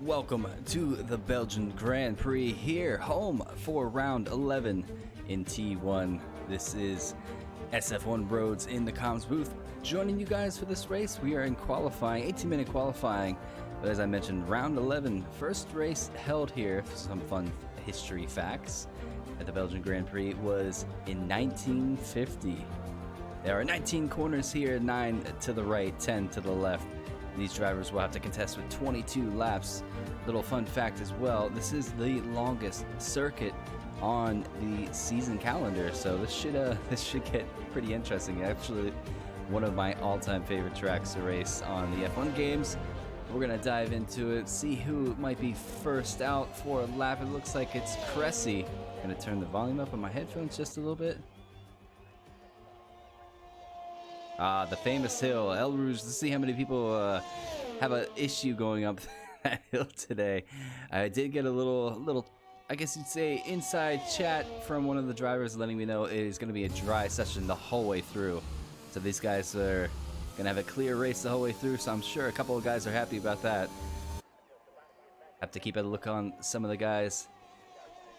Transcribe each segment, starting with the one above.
Welcome to the Belgian Grand Prix here, home for round 11 in T1. This is SF1 Roads in the comms booth, joining you guys for this race. We are in qualifying, 18-minute qualifying, but as I mentioned, round 11, first race held here. Some fun history facts at the Belgian Grand Prix was in 1950. There are 19 corners here, 9 to the right, 10 to the left. These drivers will have to contest with 22 laps. Little fun fact as well, this is the longest circuit on the season calendar, so this should get pretty interesting. Actually, one of my all-time favorite tracks to race on the F1 games. We're gonna dive into it, see who might be first out for a lap. It looks like it's Cressy. Gonna turn the volume up on my headphones just a little bit. The famous hill, El Rouge. Let's see how many people have an issue going up that hill today. I did get a little, I guess you'd say, inside chat from one of the drivers letting me know it is going to be a dry session the whole way through. So these guys are going to have a clear race the whole way through, so I'm sure a couple of guys are happy about that. Have to keep a look on some of the guys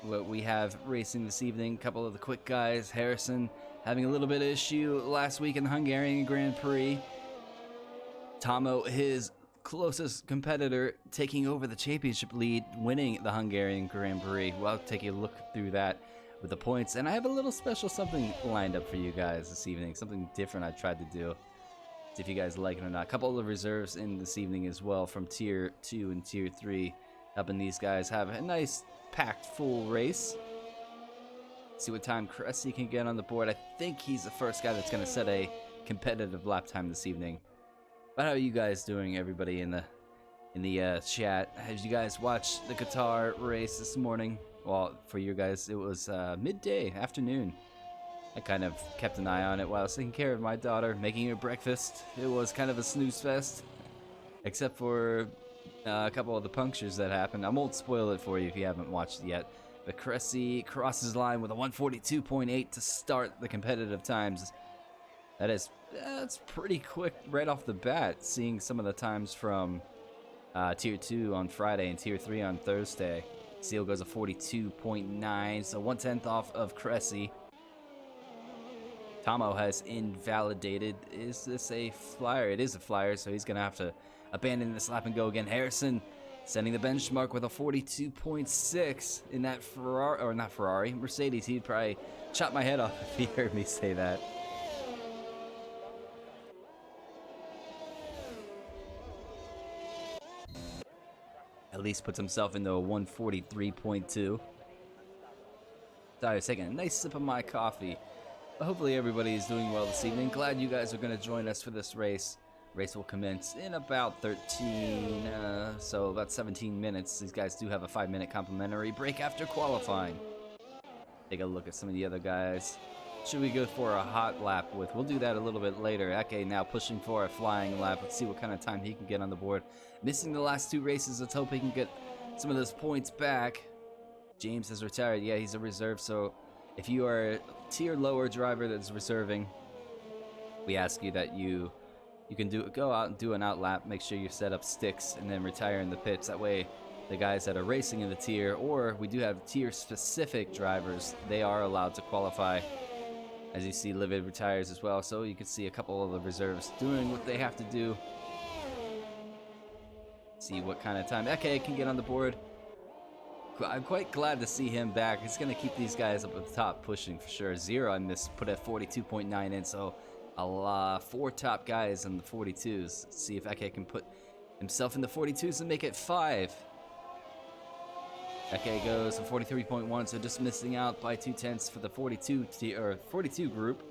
what we have racing this evening. A couple of the quick guys. Harrison having a little bit of issue last week in the Hungarian Grand Prix. Tomo, his closest competitor, taking over the championship lead, winning the Hungarian Grand Prix. We'll take a look through that with the points. And I have a little special something lined up for you guys this evening. Something different I tried to do. See if you guys like it or not. A couple of reserves in this evening as well from Tier 2 and Tier 3. Helping these guys have a nice packed full race. See what time Cressy can get on the board. I think he's the first guy that's going to set a competitive lap time this evening. But how are you guys doing, everybody in the chat? Have you guys watched the Qatar race this morning? Well, for you guys, it was midday, afternoon. I kind of kept an eye on it while I was taking care of my daughter, making her breakfast. It was kind of a snooze fest, except for a couple of the punctures that happened. I won't spoil it for you if you haven't watched it yet. But Cressy crosses the line with a 142.8 to start the competitive times. That's pretty quick right off the bat, seeing some of the times from Tier 2 on Friday and Tier 3 on Thursday. Seal goes a 42.9, so 1/10 off of Cressy. Tomo has invalidated. Is this a flyer? It is a flyer, so he's going to have to abandon this lap and go again. Harrison setting the benchmark with a 42.6 in that Ferrari, or not Ferrari, Mercedes. He'd probably chop my head off if he heard me say that. At least puts himself into a 143.2. Sorry, I was taking a nice sip of my coffee. But hopefully everybody is doing well this evening. Glad you guys are going to join us for this race. Race will commence in about 17 minutes. These guys do have a 5-minute complimentary break after qualifying. Take a look at some of the other guys. Should we go for a hot lap with? We'll do that a little bit later. Eke now pushing for a flying lap. Let's see what kind of time he can get on the board. Missing the last 2 races. Let's hope he can get some of those points back. James has retired. Yeah, he's a reserve. So if you are a tier lower driver that's reserving, we ask you that you can go out and do an out lap, make sure you set up sticks, and then retire in the pits. That way, the guys that are racing in the tier, or we do have tier-specific drivers, they are allowed to qualify. As you see, Livid retires as well, so you can see a couple of the reserves doing what they have to do. See what kind of time Eke can get on the board. I'm quite glad to see him back. He's going to keep these guys up at the top pushing for sure. Zero, I missed, put at 42.9 in, so 4 top guys in the 42s. Let's see if Eke can put himself in the 42s and make it 5. Eke goes to 43.1, so just missing out by 2/10 for the 42 group.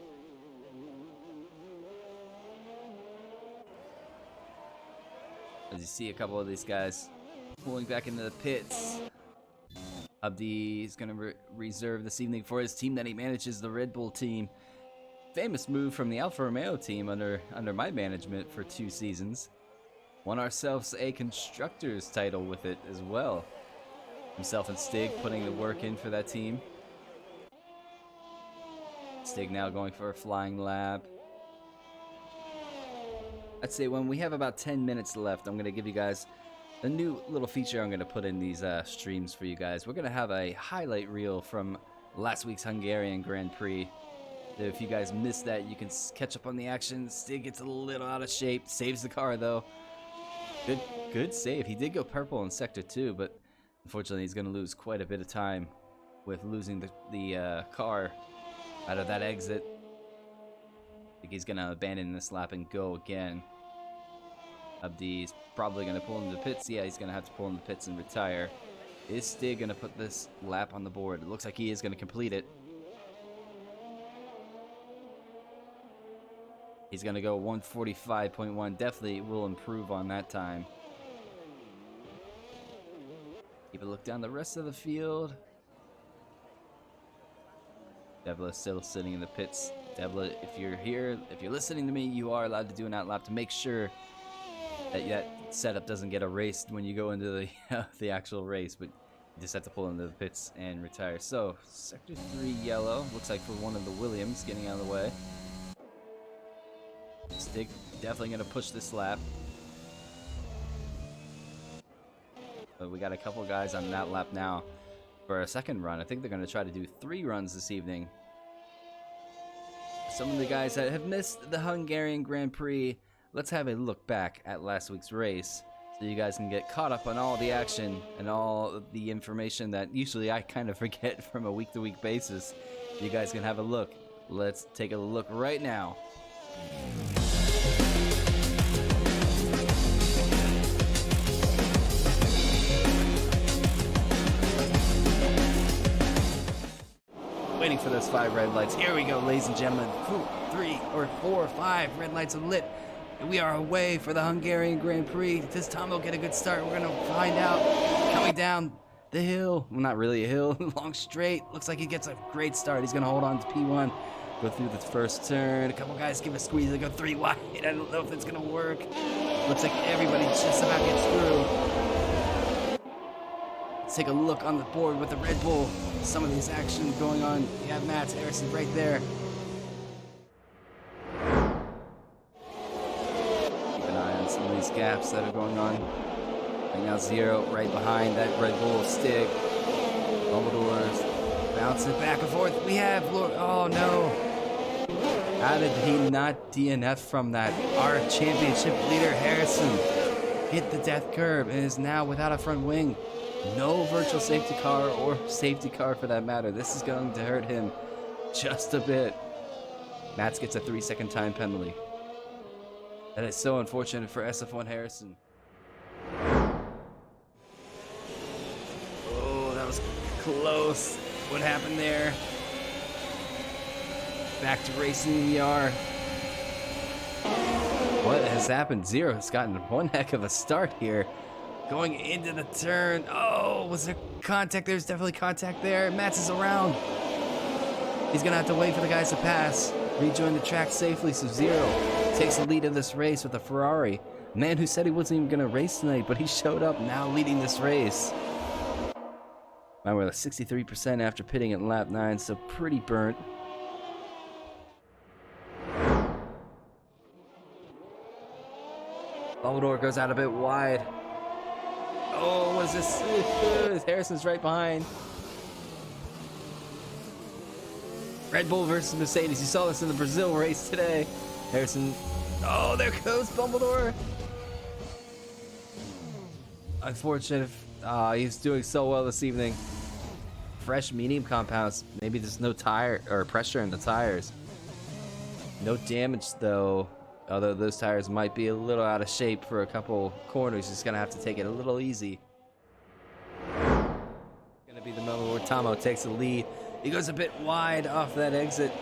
As you see a couple of these guys pulling back into the pits. Abdi is going to reserve this evening for his team that he manages, the Red Bull team. Famous move from the Alfa Romeo team under my management for 2 seasons. Won ourselves a constructors title with it as well. Himself and Stig putting the work in for that team. Stig now going for a flying lap. I'd say when we have about 10 minutes left, I'm going to give you guys a new little feature I'm going to put in these streams for you guys. We're going to have a highlight reel from last week's Hungarian Grand Prix. So if you guys missed that, you can catch up on the action. Stig gets a little out of shape, saves the car though. Good save. He did go purple in Sector 2, but unfortunately he's going to lose quite a bit of time with losing the car out of that exit. I think he's going to abandon this lap and go again. Abdi's probably going to pull into the pits. Yeah, he's going to have to pull in the pits and retire. Is Stig going to put this lap on the board? It looks like he is going to complete it. He's going to go 145.1. Definitely will improve on that time. Keep a look down the rest of the field. Devla still sitting in the pits. Devla, if you're here, if you're listening to me, you are allowed to do an out lap to make sure that setup doesn't get erased when you go into the the actual race, but you just have to pull into the pits and retire. So, Sector 3 yellow, looks like for one of the Williams getting out of the way. Stig definitely going to push this lap. But we got a couple guys on that lap now for a second run. I think they're going to try to do 3 runs this evening. Some of the guys that have missed the Hungarian Grand Prix, let's have a look back at last week's race so you guys can get caught up on all the action and all the information that usually I kind of forget from a week-to-week basis. You guys can have a look. Let's take a look right now. Waiting for those 5 red lights. Here we go, ladies and gentlemen. 2, 3, or 4, 5 red lights are lit. We are away for the Hungarian Grand Prix. Does Tomo get a good start? We're going to find out. Coming down the hill. Well, not really a hill. Long straight. Looks like he gets a great start. He's going to hold on to P1. Go through the first turn. A couple guys give a squeeze. They go 3 wide. I don't know if it's going to work. Looks like everybody just about gets through. Let's take a look on the board with the Red Bull. Some of these action going on. You have Matt Harrison right there. Some of these gaps that are going on. Right now, Zero right behind that Red Bull Stig. Dumbledore's bouncing back and forth. We have Lord. Oh no! How did he not DNF from that? Our championship leader Harrison hit the death curve and is now without a front wing. No virtual safety car or safety car for that matter. This is going to hurt him just a bit. Mats gets a 3-second time penalty. That is so unfortunate for SF1 Harrison. Oh, that was close. What happened there? Back to racing we are. What has happened? Zero has gotten one heck of a start here. Going into the turn. Oh, was there contact? There's definitely contact there. Mats is around. He's going to have to wait for the guys to pass. Rejoin the track safely, so Zero takes the lead of this race with a Ferrari. Man who said he wasn't even going to race tonight, but he showed up now leading this race. Man, we're at 63% after pitting at lap 9, so pretty burnt. Dumbledore goes out a bit wide. Oh, what is this? Harrison's right behind. Red Bull versus Mercedes. You saw this in the Brazil race today. Harrison. Oh, there goes Dumbledore. Unfortunate. He's doing so well this evening. Fresh medium compounds. Maybe there's no tire or pressure in the tires. No damage though. Although those tires might be a little out of shape for a couple corners. He's gonna have to take it a little easy. Gonna be the moment where Tomo takes the lead. He goes a bit wide off that exit.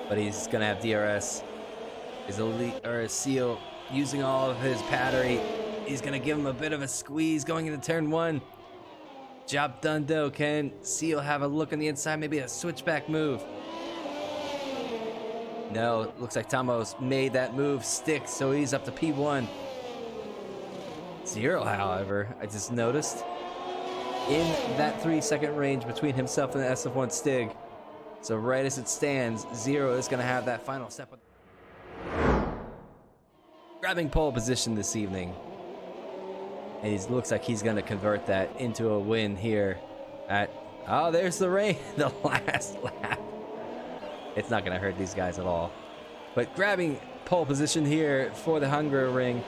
But he's going to have DRS. His elite or his seal using all of his battery. He's going to give him a bit of a squeeze going into turn 1. Job done though. Can Seal have a look on the inside? Maybe a switchback move. No, looks like Tomo's made that move stick, so he's up to P1. Zero, however, I just noticed, in that 3-second range between himself and the SF1 Stig. So right as it stands, Zero is going to have that final step. Grabbing pole position this evening. And he looks like he's going to convert that into a win here at... Oh, there's the rain. The last lap. It's not going to hurt these guys at all. But grabbing pole position here for the Hungaroring.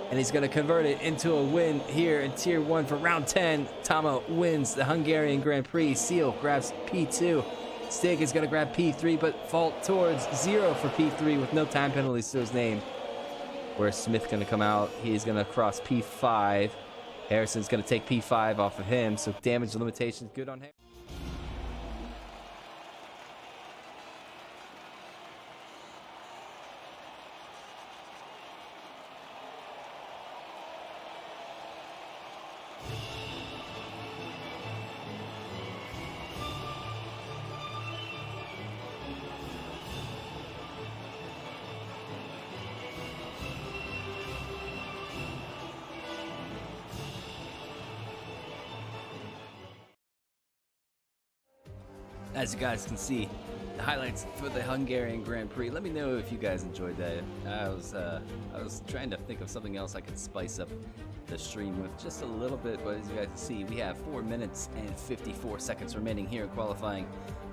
And he's going to convert it into a win here in Tier 1 for round 10. Tamo wins the Hungarian Grand Prix. Seal grabs P2. Stig is going to grab P3, but fault towards 0 for P3 with no time penalties to his name. Where's Smith going to come out? He's going to cross P5. Harrison's going to take P5 off of him, so damage limitations good on him. As you guys can see, the highlights for the Hungarian Grand Prix. Let me know if you guys enjoyed that. I was trying to think of something else I could spice up the stream with just a little bit, but as you guys can see, we have 4 minutes and 54 seconds remaining here in qualifying.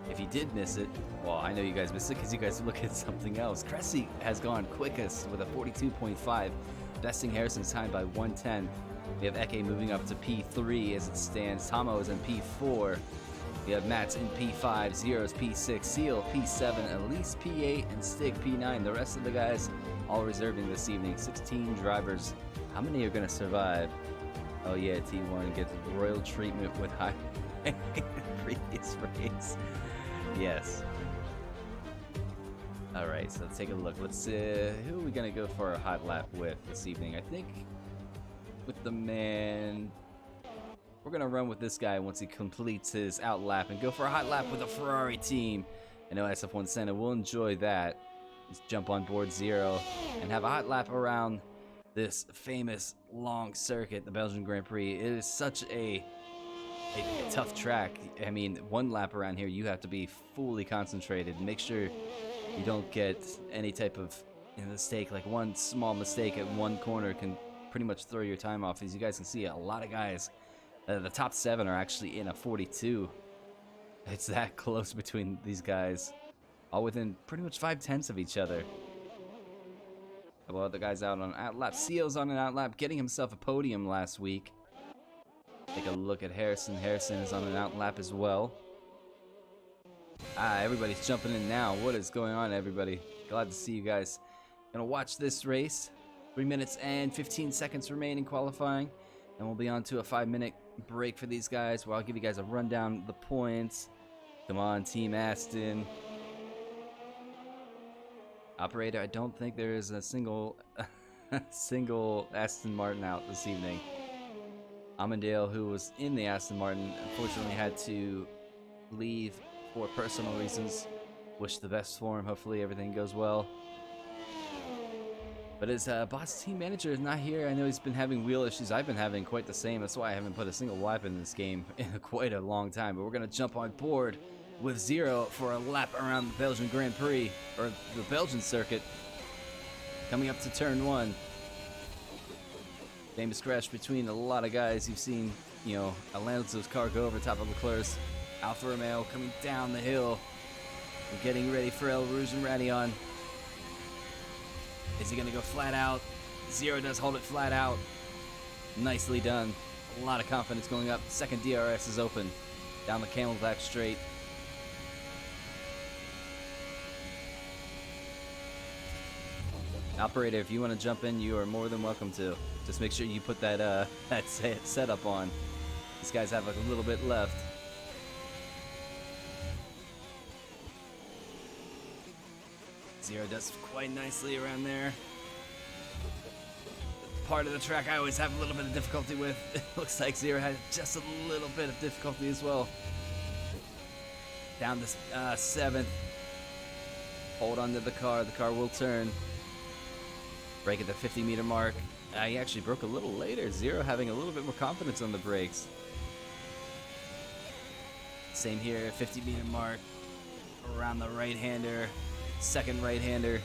If you did miss it, well, I know you guys missed it because you guys look at something else. Cressy has gone quickest with a 42.5, besting Harrison's time by 110. We have Eke moving up to P3 as it stands. Tamo is in P4. We have Matt's in P5, Zero's P6, Seal P7, Elise P8, and Stig P9. The rest of the guys all reserving this evening. 16 drivers. How many are going to survive? Oh yeah, T1 gets royal treatment with high previous race. Yes. All right, so let's take a look. Let's who are we going to go for a hot lap with this evening? I think with the man... We're going to run with this guy once he completes his out lap and go for a hot lap with a Ferrari team. I know SF1 Senna will enjoy that. Just jump on board Zero and have a hot lap around this famous long circuit, the Belgian Grand Prix. It is such a tough track. I mean, one lap around here, you have to be fully concentrated and make sure you don't get any type of mistake. Like one small mistake at one corner can pretty much throw your time off. As you guys can see, a lot of guys... the top 7 are actually in a 42. It's that close between these guys. All within pretty much 5/10 of each other. A couple other guys out on an outlap. Seal's on an outlap, getting himself a podium last week. Take a look at Harrison. Harrison is on an outlap as well. Everybody's jumping in now. What is going on, everybody? Glad to see you guys. Gonna watch this race. 3 minutes and 15 seconds remain in qualifying. And we'll be on to a 5-minute break for these guys where I'll give you guys a rundown of the points. Come on, Team Aston. Operator, I don't think there is a single Aston Martin out this evening. Amandale, who was in the Aston Martin, unfortunately had to leave for personal reasons. Wish the best for him. Hopefully everything goes well. But his boss team manager is not here. I know he's been having wheel issues. I've been having quite the same. That's why I haven't put a single lap in this game in quite a long time. But we're going to jump on board with Zero for a lap around the Belgian Grand Prix, or the Belgian circuit. Coming up to turn 1. Famous crash between a lot of guys. You've seen, Alonso's car go over top of Leclerc's. Alfa Romeo coming down the hill. We're getting ready for El Rouge and Radeon. Is he going to go flat out? Zero does hold it flat out. Nicely done. A lot of confidence going up. Second DRS is open. Down the Camelback straight. Operator, if you want to jump in, you are more than welcome to. Just make sure you put that setup on. These guys have a little bit left. Zero does quite nicely around there. Part of the track I always have a little bit of difficulty with. It looks like Zero had just a little bit of difficulty as well. Down to 7th. Hold on to the car. The car will turn. Brake at the 50-meter mark. He actually broke a little later. Zero having a little bit more confidence on the brakes. Same here, 50-meter mark. Around the right-hander. Second right-hander.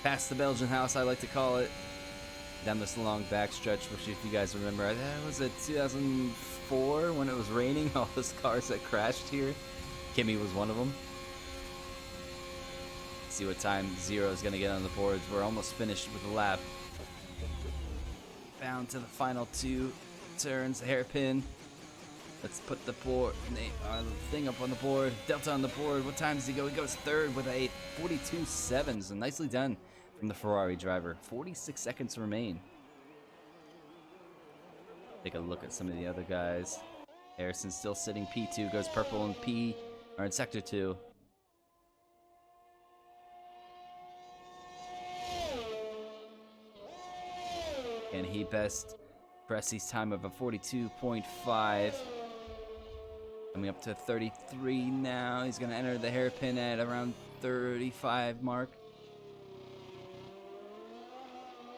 Past the Belgian house, I like to call it. down this long backstretch, which if you guys remember, that was it 2004 when it was raining, all those cars that crashed here. Kimmy was one of them. See what time Zero is going to get on the boards. We're almost finished with the lap. Down to the final 2 turns, hairpin. Let's put the board, thing up on the board. Delta on the board. What time does he go? He goes third with a 42.7. So nicely done from the Ferrari driver. 46 seconds remain. Take a look at some of the other guys. Harrison's still sitting P2. Goes purple in sector 2. And he best Pressi's time of a 42.5. Coming up to 33 now. He's going to enter the hairpin at around 35 mark.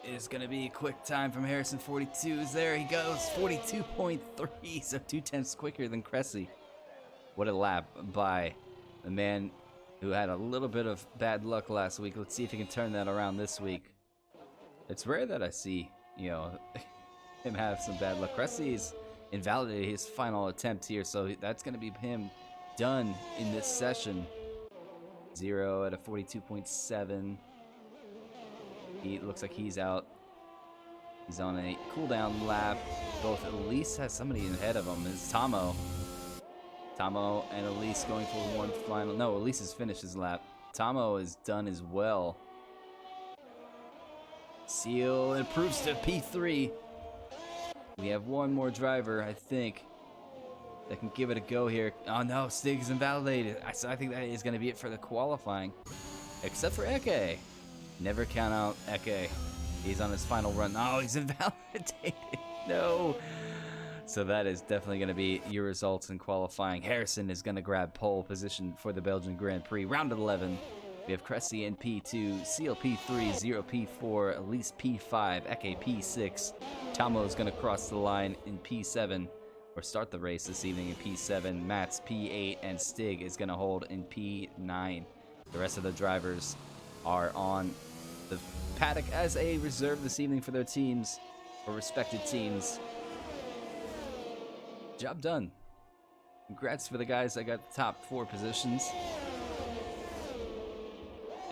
It is going to be a quick time from Harrison. 42s. There he goes. 42.3. So 0.2 quicker than Cressy. What a lap by the man who had a little bit of bad luck last week. Let's see if he can turn that around this week. It's rare that I see, him have some bad luck. Cressy's invalidated his final attempt here, so that's going to be him done in this session. Zero at a 42.7. He looks like he's out. He's on a cooldown lap. Both Elise has somebody ahead of him. It's Tomo. Tomo and Elise going for one final. No, Elise has finished his lap. Tomo is done as well. Seal improves to P3. We have one more driver, I think, that can give it a go here. Oh no, Stig is invalidated. I think that is going to be it for the qualifying. Except for Eke. Never count out Eke. He's on his final run. Oh, he's invalidated. No. So that is definitely going to be your results in qualifying. Harrison is going to grab pole position for the Belgian Grand Prix. Round 11. We have Cressy in P2, Seal P3, Zero P4, Elise P5, Eke P6. Tomo is going to cross the line in P7, or start the race this evening in P7. Matt's P8, and Stig is going to hold in P9. The rest of the drivers are on the paddock as a reserve this evening for their teams, or respected teams. Job done. Congrats for the guys that got the top 4 positions.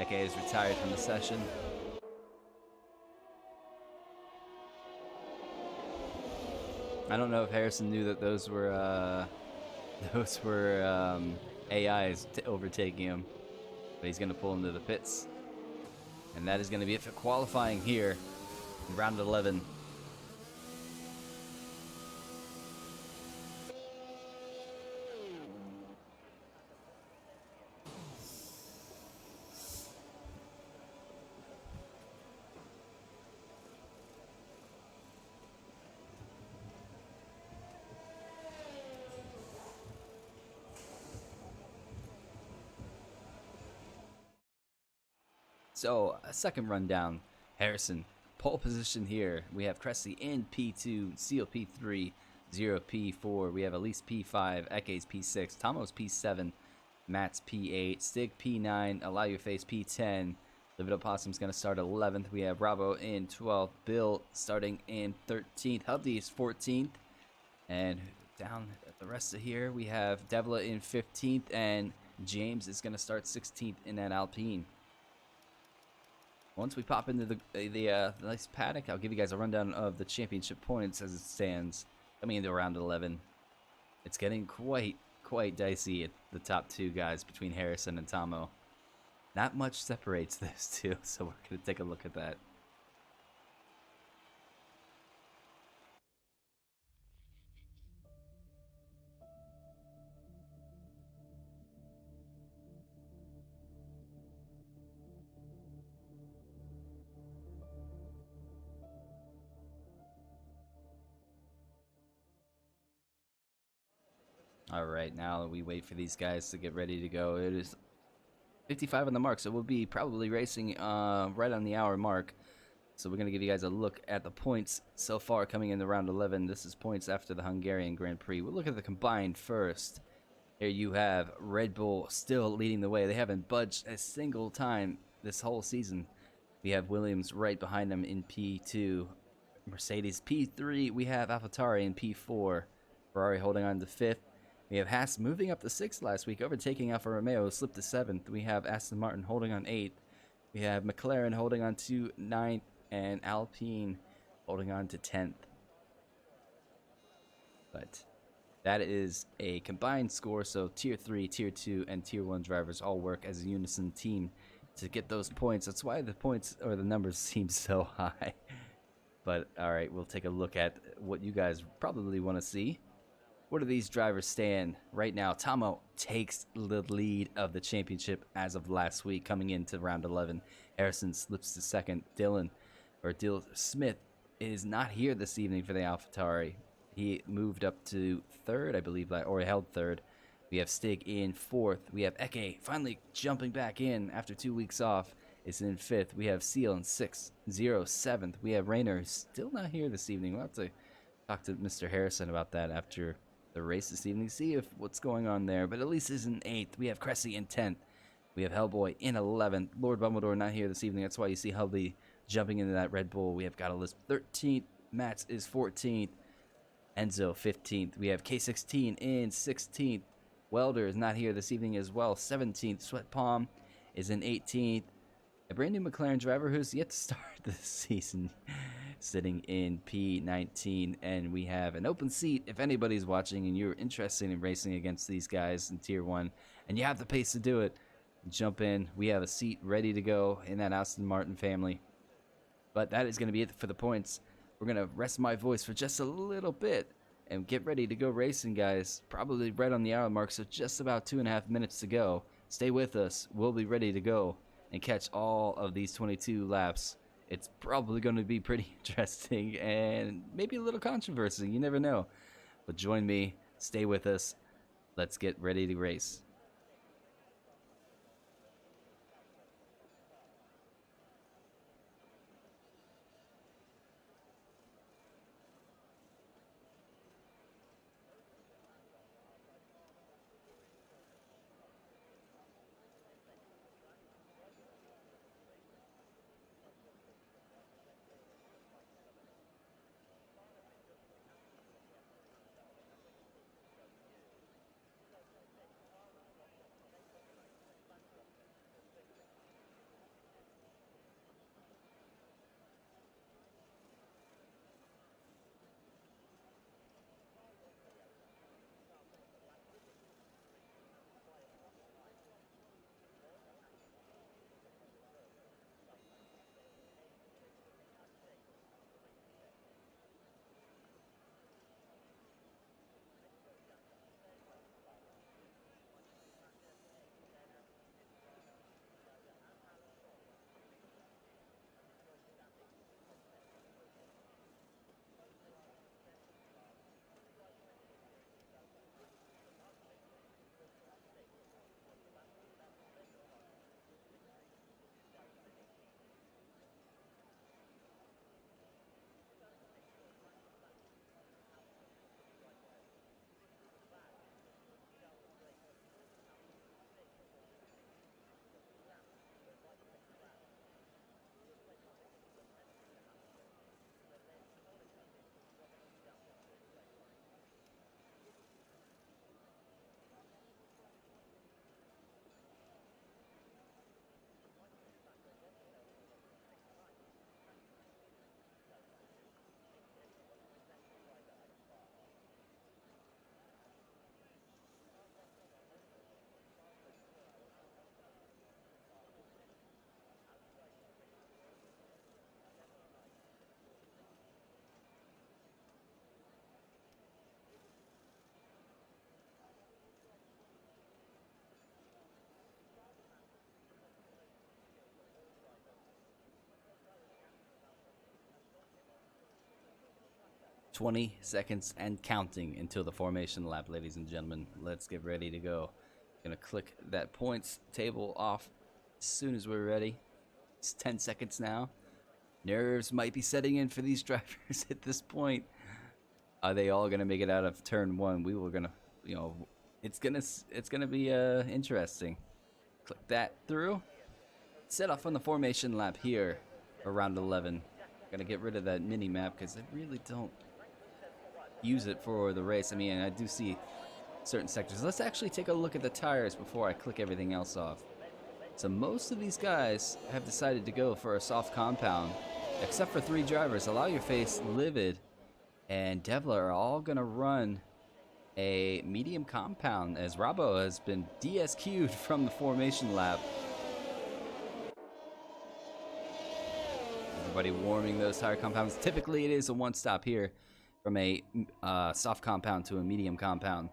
Eke is retired from the session. I don't know if Harrison knew that those were AIs overtaking him, but he's going to pull into the pits. And that is going to be it for qualifying here in round 11. So, a second rundown. Harrison, pole position here. We have Cressy in P2, Seal P3, Zero P4. We have Elise P5, Eke's P6, Tomo's P7, Matt's P8, Stig P9, Allow Your Face P10. Live It Opossum's going to start 11th. We have Bravo in 12th. Bill starting in 13th. Hubby is 14th. And down at the rest of here, we have Devla in 15th. And James is going to start 16th in that Alpine. Once we pop into the nice paddock, I'll give you guys a rundown of the championship points as it stands coming into round 11. It's getting quite dicey at the top 2 guys between Harrison and Tomo. Not much separates those two, so we're going to take a look at that. Alright, now we wait for these guys to get ready to go. It is 55 on the mark, so we'll be probably racing right on the hour mark. So we're going to give you guys a look at the points so far coming into round 11. This is points after the Hungarian Grand Prix. We'll look at the combined first. Here you have Red Bull still leading the way. They haven't budged a single time this whole season. We have Williams right behind them in P2. Mercedes P3. We have AlphaTauri in P4. Ferrari holding on to 5th. We have Haas moving up to 6th last week, overtaking Alfa Romeo, slipped to 7th. We have Aston Martin holding on 8th. We have McLaren holding on to 9th, and Alpine holding on to 10th. But that is a combined score, so Tier 3, Tier 2, and Tier 1 drivers all work as a unison team to get those points. That's why the points or the numbers seem so high. But all right, we'll take a look at what you guys probably want to see. Where do these drivers stand right now? Tomo takes the lead of the championship as of last week, coming into round 11. Harrison slips to 2nd. Dill Smith is not here this evening for the AlphaTauri. He moved up to 3rd, I believe, or held 3rd. We have Stig in 4th. We have Eke finally jumping back in after 2 weeks off. Is in 5th. We have Seal in 6th. Zero 7th. We have Rayner still not here this evening. We'll have to talk to Mr. Harrison about that after the race this evening, see if what's going on there. But at least is in 8th. We have Cressy in 10th. We have Hellboy in 11th. Lord Bumbledore not here this evening. That's why you see Hellboy jumping into that Red Bull. We have got a list 13th. Mats is 14th. Enzo 15th. We have K16 in 16th. Welder is not here this evening as well. 17th. Sweat Palm is in 18th. A brand new McLaren driver who's yet to start this season, sitting in P19, and we have an open seat if anybody's watching and you're interested in racing against these guys in Tier 1 and you have the pace to do it. Jump in. We have a seat ready to go in that Aston Martin family. But that is going to be it for the points. We're going to rest my voice for just a little bit and get ready to go racing, guys. Probably right on the hour mark, so just about 2.5 minutes to go. Stay with us. We'll be ready to go and catch all of these 22 laps. It's probably going to be pretty interesting and maybe a little controversy. You never know. But join me. Stay with us. Let's get ready to race. "20 seconds and counting until the formation lap, ladies and gentlemen. Let's get ready to go. Gonna click that points table off as soon as we're ready. It's 10 seconds now. Nerves might be setting in for these drivers at this point. Are they all gonna make it out of turn 1? We were gonna, it's gonna be interesting. Click that through. Set off on the formation lap here for round 11. Gonna get rid of that mini map because I really don't use it for the race. I mean, I do see certain sectors. Let's actually take a look at the tires before I click everything else off. So most of these guys have decided to go for a soft compound, except for 3 drivers. Allow Your Face, Livid, and Devla are all gonna run a medium compound as Rabo has been DSQ'd from the formation lap. Everybody warming those tire compounds. Typically it is a one stop here from a soft compound to a medium compound.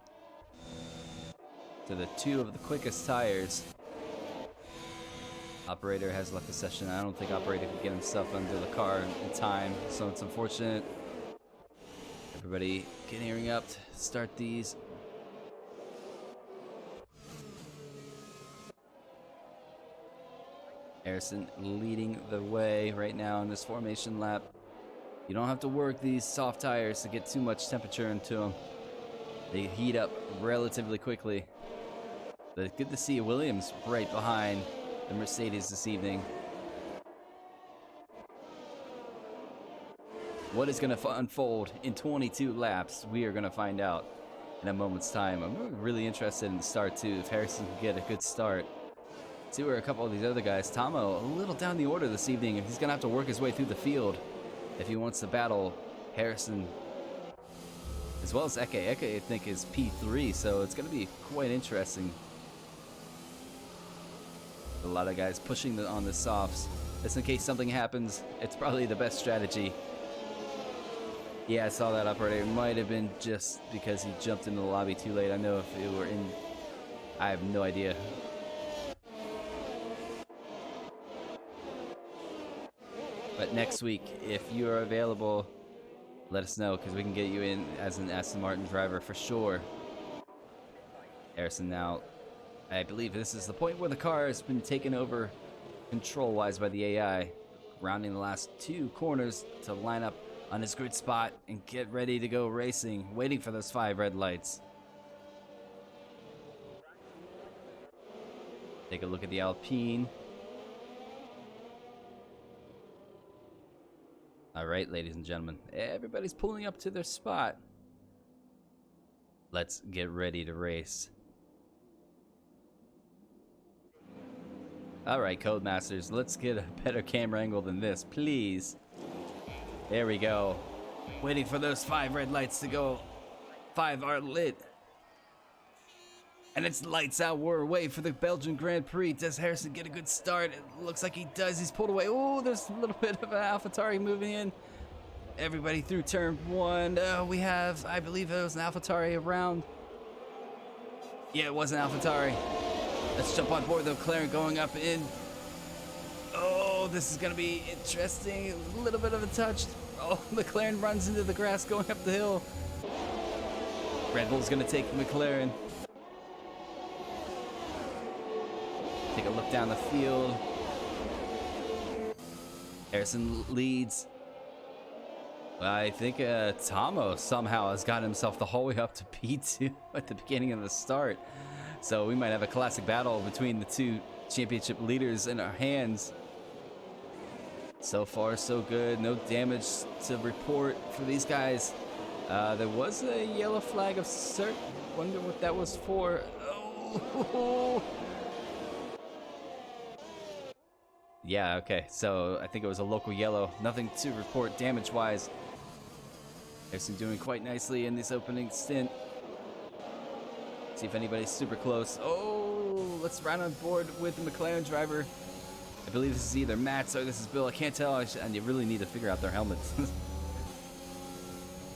So the 2 of the quickest tires. Operator has left the session. I don't think Operator could get himself under the car in time, so it's unfortunate. Everybody gearing up to start these. Harrison leading the way right now in this formation lap. You don't have to work these soft tires to get too much temperature into them. They heat up relatively quickly. But good to see Williams right behind the Mercedes this evening. What is going to unfold in 22 laps? We are going to find out in a moment's time. I'm really interested in the start too. If Harrison can get a good start. See where a couple of these other guys. Tomo a little down the order this evening. He's going to have to work his way through the field if he wants to battle Harrison as well as Eke. Eke, I think, is P3, so it's going to be quite interesting. A lot of guys pushing on the softs. Just in case something happens, it's probably the best strategy. Yeah, I saw that operator. It might have been just because he jumped into the lobby too late. I know if it were in... I have no idea. But next week, if you are available, let us know, because we can get you in as an Aston Martin driver for sure. Harrison now, I believe this is the point where the car has been taken over control-wise by the AI. Rounding the last 2 corners to line up on his grid spot and get ready to go racing, waiting for those 5 red lights. Take a look at the Alpine. All right, ladies and gentlemen, everybody's pulling up to their spot. Let's get ready to race. All right, Codemasters, let's get a better camera angle than this, please. There we go. Waiting for those 5 red lights to go. 5 are lit. And it's lights out. We're away for the Belgian Grand Prix. Does Harrison get a good start? It looks like he does. He's pulled away. Oh, there's a little bit of an AlphaTauri moving in. Everybody through turn 1. We have, I believe it was an AlphaTauri around. Yeah, it was an AlphaTauri. Let's jump on board the McLaren going up in. Oh, this is going to be interesting. A little bit of a touch. Oh, McLaren runs into the grass going up the hill. Red Bull's going to take McLaren. Take a look down the field. Harrison leads. I think Tomo somehow has got himself the whole way up to P2 at the beginning of the start. So we might have a classic battle between the 2 championship leaders in our hands. So far, so good. No damage to report for these guys. There was a yellow flag of cert. Wonder what that was for. Oh. Yeah, okay. So I think it was a local yellow. Nothing to report damage-wise. Harrison doing quite nicely in this opening stint. See if anybody's super close. Oh, let's run on board with the McLaren driver. I believe this is either Matt's or this is Bill. I can't tell. And you really need to figure out their helmets.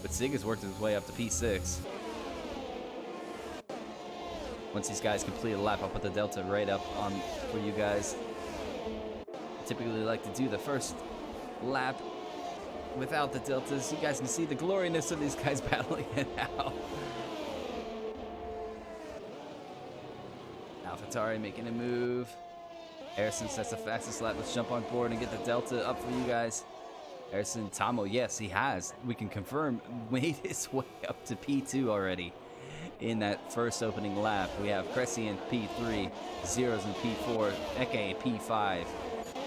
But Sig has worked his way up to P6. Once these guys complete a lap, I'll put the Delta right up on for you guys. I typically like to do the first lap without the Deltas. You guys can see the gloriness of these guys battling it out. AlphaTauri making a move. Harrison sets the fastest lap. Let's jump on board and get the Delta up for you guys. Harrison, Tomo, yes, he has. We can confirm, made his way up to P2 already in that first opening lap. We have Cressy in P3, Zeros in P4, Eke P5.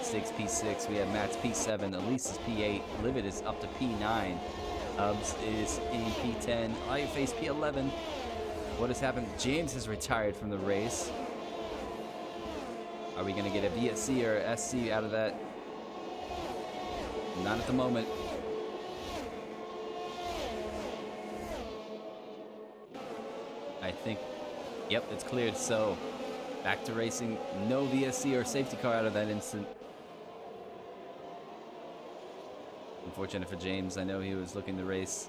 Stig's P6. We have Matt's P7. Elise's P8. Livid is up to P9. Hubs is in P10. Face P11. What has happened? James has retired from the race. Are we going to get a VSC or SC out of that? Not at the moment. I think, yep, it's cleared. So back to racing. No VSC or safety car out of that instant. Unfortunate for James. I know he was looking to race.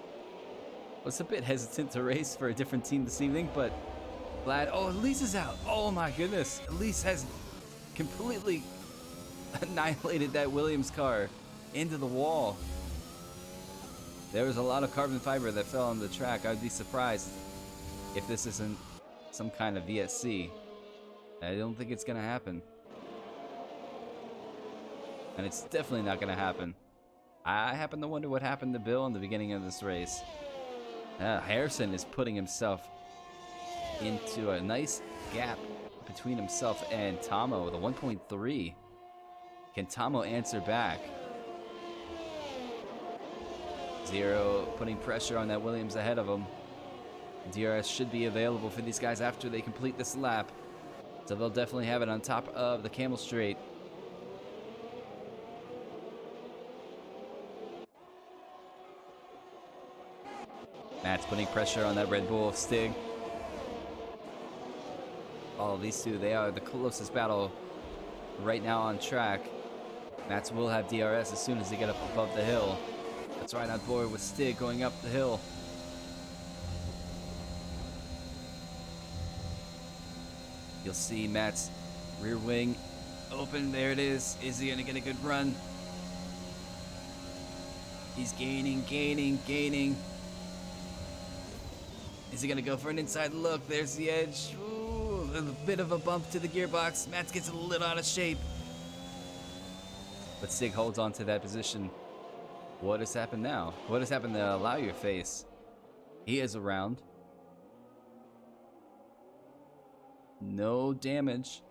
Was a bit hesitant to race for a different team this evening, but glad. Oh, Elise is out. Oh my goodness. Elise has completely annihilated that Williams car into the wall. There was a lot of carbon fiber that fell on the track. I'd be surprised if this isn't some kind of VSC. I don't think it's gonna happen. And it's definitely not gonna happen. I happen to wonder what happened to Bill in the beginning of this race. Harrison is putting himself into a nice gap between himself and Tomo, the 1.3. Can Tomo answer back? Zero putting pressure on that Williams ahead of him. DRS should be available for these guys after they complete this lap. So they'll definitely have it on top of the Camel Straight. Matt's putting pressure on that Red Bull Stig. Oh, these two, they are the closest battle right now on track. Matt's will have DRS as soon as they get up above the hill. That's right on board with Stig going up the hill. You'll see Matt's rear wing open. There it is. Is he going to get a good run? He's gaining. Is he going to go for an inside look? There's the edge. Ooh, a bit of a bump to the gearbox. Matt gets a little out of shape. But Stig holds on to that position. What has happened now? What has happened to Allow Your Face? He is around. No damage.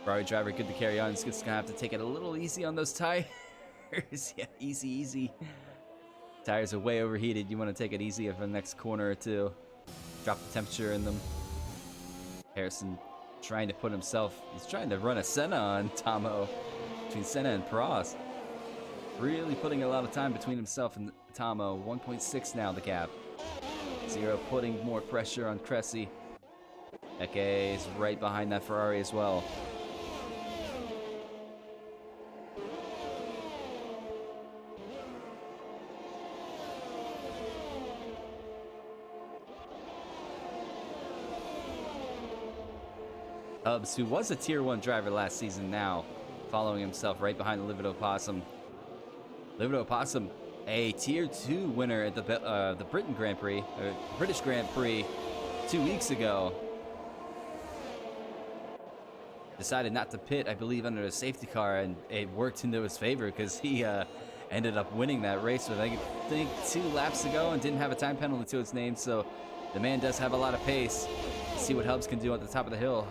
Ferrari driver good to carry on. He's just going to have to take it a little easy on those tires. Yeah, easy. Tires are way overheated. You want to take it easy for the next corner or two. Drop the temperature in them. Harrison trying to put himself... He's trying to run a Senna on Tomo. Between Senna and Prost. Really putting a lot of time between himself and Tomo. 1.6 now the gap. Zero putting more pressure on Cressy. Eke is right behind that Ferrari as well. Hubs, who was a Tier 1 driver last season, now following himself right behind the Livid Opossum. Livid Opossum, a Tier 2 winner at the Britain Grand Prix, or British Grand Prix 2 weeks ago. Decided not to pit, I believe, under a safety car, and it worked into his favor because he ended up winning that race with, I think, 2 laps to go and didn't have a time penalty to his name, so the man does have a lot of pace. Let's see what Hubs can do at the top of the hill.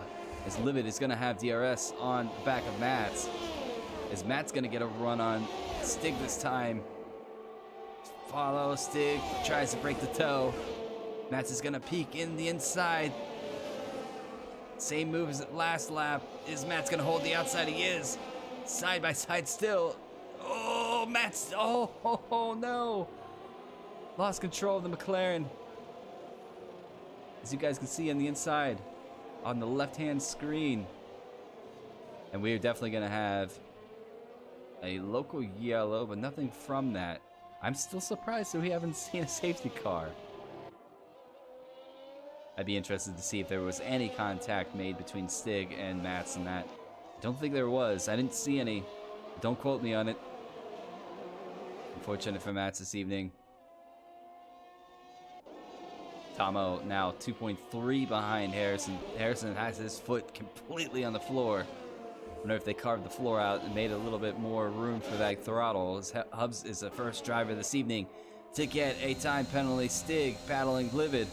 As Livid is going to have DRS on the back of Matt's. As Matt's going to get a run on Stig this time. Follow Stig, tries to break the toe. Matt's is going to peek in the inside. Same move as last lap. Is Matt's going to hold the outside? He is. Side by side still. Oh, Matt's, oh no. Lost control of the McLaren. As you guys can see on the inside. On the left-hand screen. And we're definitely going to have a local yellow, but nothing from that. I'm still surprised that we haven't seen a safety car. I'd be interested to see if there was any contact made between Stig and Mats and that. I don't think there was. I didn't see any. Don't quote me on it. Unfortunate for Mats this evening. Tomo now 2.3 behind Harrison. Harrison has his foot completely on the floor. I wonder if they carved the floor out and made a little bit more room for that throttle. As Hubs is the first driver this evening to get a time penalty. Stig battling Livid.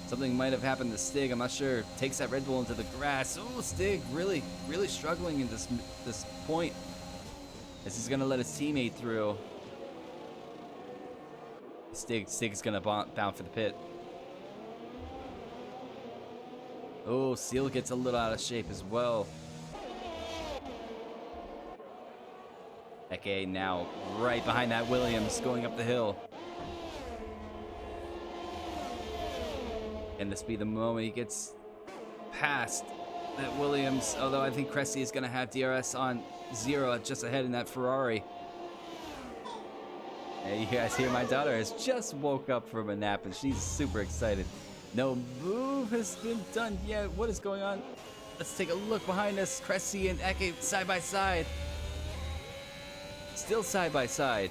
Something might have happened to Stig. I'm not sure. Takes that Red Bull into the grass. Oh, Stig really struggling in this point. As he's gonna let his teammate through. Stig's gonna bound for the pit. Oh, Seal gets a little out of shape as well. Eke now right behind that Williams going up the hill. Can this be the moment he gets past that Williams? Although I think Cressy is going to have DRS on 0 just ahead in that Ferrari. Hey, you guys hear my daughter has just woke up from a nap and she's super excited. No move has been done yet. What is going on? Let's take a look behind us. Cressy and Eke side by side. Still side by side.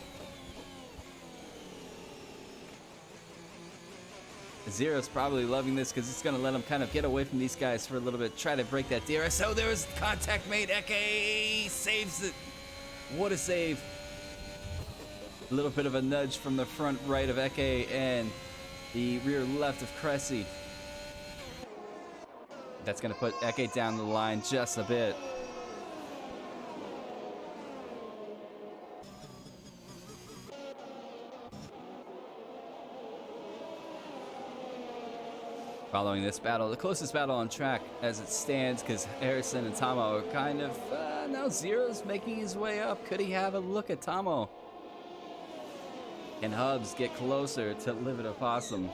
Zero's probably loving this because it's going to let him kind of get away from these guys for a little bit. Try to break that DRS. Oh, there was contact made. Eke saves it. What a save. A little bit of a nudge from the front right of Eke and the rear left of Cressy. That's going to put Eke down the line just a bit. Following this battle, the closest battle on track as it stands, because Harrison and Tomo are kind of, now Zero's making his way up. Could he have a look at Tomo? Can Hubs get closer to Live It Opossum?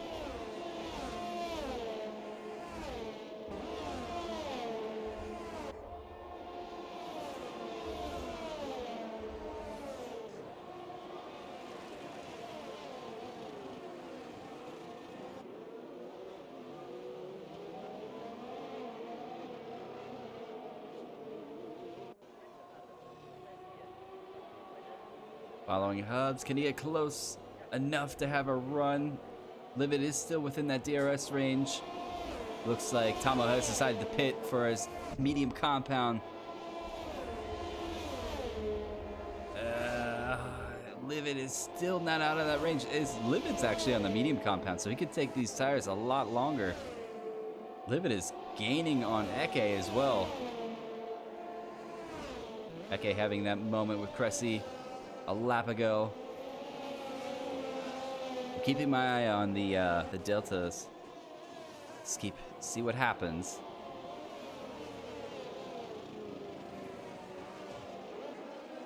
Following Hubs, can he get close enough to have a run? Livid is still within that DRS range. Looks like Tomo has decided to pit for his medium compound. Livid is still not out of that range. Livid's actually on the medium compound, so he could take these tires a lot longer. Livid is gaining on Eke as well. Eke having that moment with Cressy a lap ago. I'm keeping my eye on the deltas. See what happens.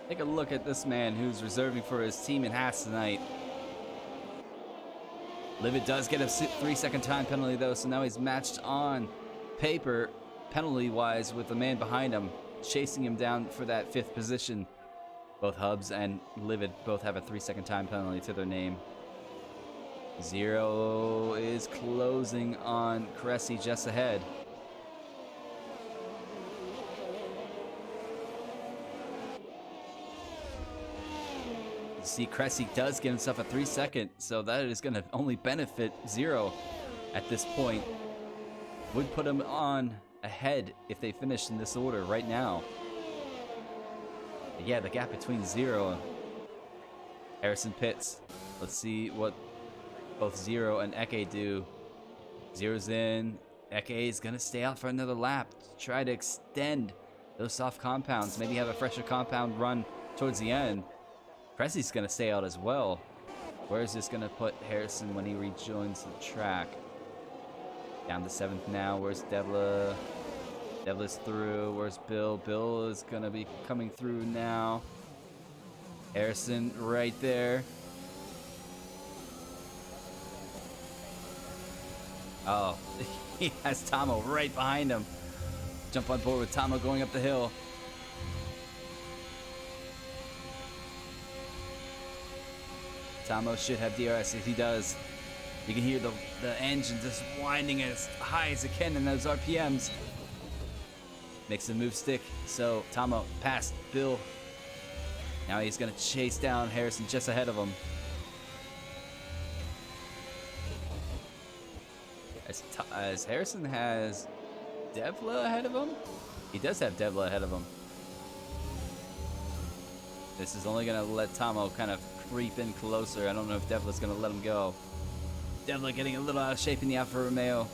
Take a look at this man who's reserving for his team in Haas tonight. Livid does get a 3-second time penalty though, so now he's matched on paper penalty-wise with the man behind him, chasing him down for that 5th position. Both Hubs and Livid both have a 3-second time penalty to their name. Zero is closing on Cressy just ahead. You see, Cressy does get himself a 3-second, so that is going to only benefit Zero at this point. Would put him on ahead if they finish in this order right now. Yeah, the gap between Zero and Harrison pits. Let's see what both Zero and Eke do. Zero's in. Eke is going to stay out for another lap. Try to extend those soft compounds. Maybe have a fresher compound run towards the end. Cressy's going to stay out as well. Where is this going to put Harrison when he rejoins the track? Down to 7th now. Where's Devla? Devla's through. Where's Bill? Bill is going to be coming through now. Harrison right there. Oh, he has Tomo right behind him. Jump on board with Tomo going up the hill. Tomo should have DRS if he does. You can hear the engine just winding as high as it can in those RPMs. Makes the move stick. So Tomo passed Bill. Now he's going to chase down Harrison just ahead of him. As Harrison has Devla ahead of him? He does have Devla ahead of him. This is only going to let Tomo kind of creep in closer. I don't know if Devla's going to let him go. Definitely getting a little out of shape in the Alfa Romeo.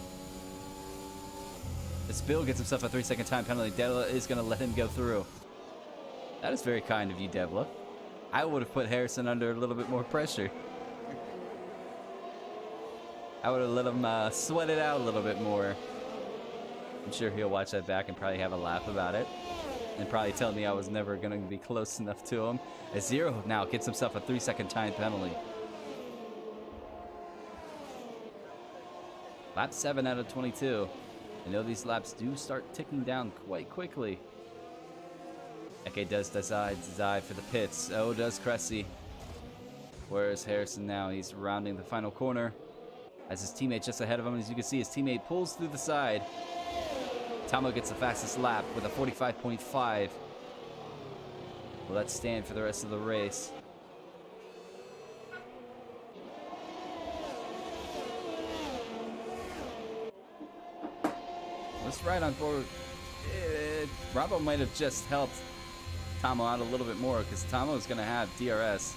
As Bill gets himself a 3-second time penalty, Devla is going to let him go through. That is very kind of you, Devla. I would have put Harrison under a little bit more pressure. I would have let him sweat it out a little bit more. I'm sure he'll watch that back and probably have a laugh about it. And probably tell me I was never going to be close enough to him. As Zero now gets himself a 3-second time penalty. Lap 7 out of 22. I know these laps do start ticking down quite quickly. Eke does decide to dive for the pits. Oh, does Cressy. Where's Harrison now? He's rounding the final corner. As his teammate just ahead of him. As you can see, his teammate pulls through the side. Tomo gets the fastest lap with a 45.5. Will that stand for the rest of the race? Let's ride on board. Bravo might have just helped Tomo out a little bit more because Tomo is going to have DRS.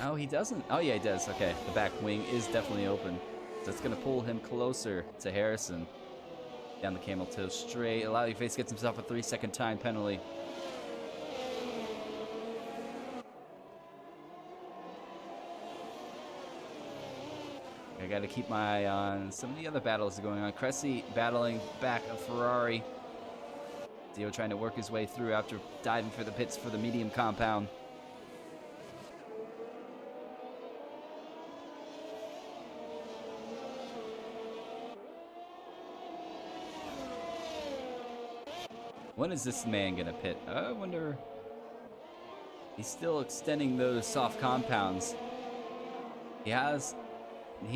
Oh, he doesn't. Oh, yeah, he does. Okay, the back wing is definitely open. So it's going to pull him closer to Harrison. Down the camel toe straight. Allow Face gets himself a 3-second time penalty. I got to keep my eye on some of the other battles going on. Cressy battling back a Ferrari. Dio trying to work his way through after diving for the pits for the medium compound. When is this man gonna pit? I wonder. He's still extending those soft compounds. He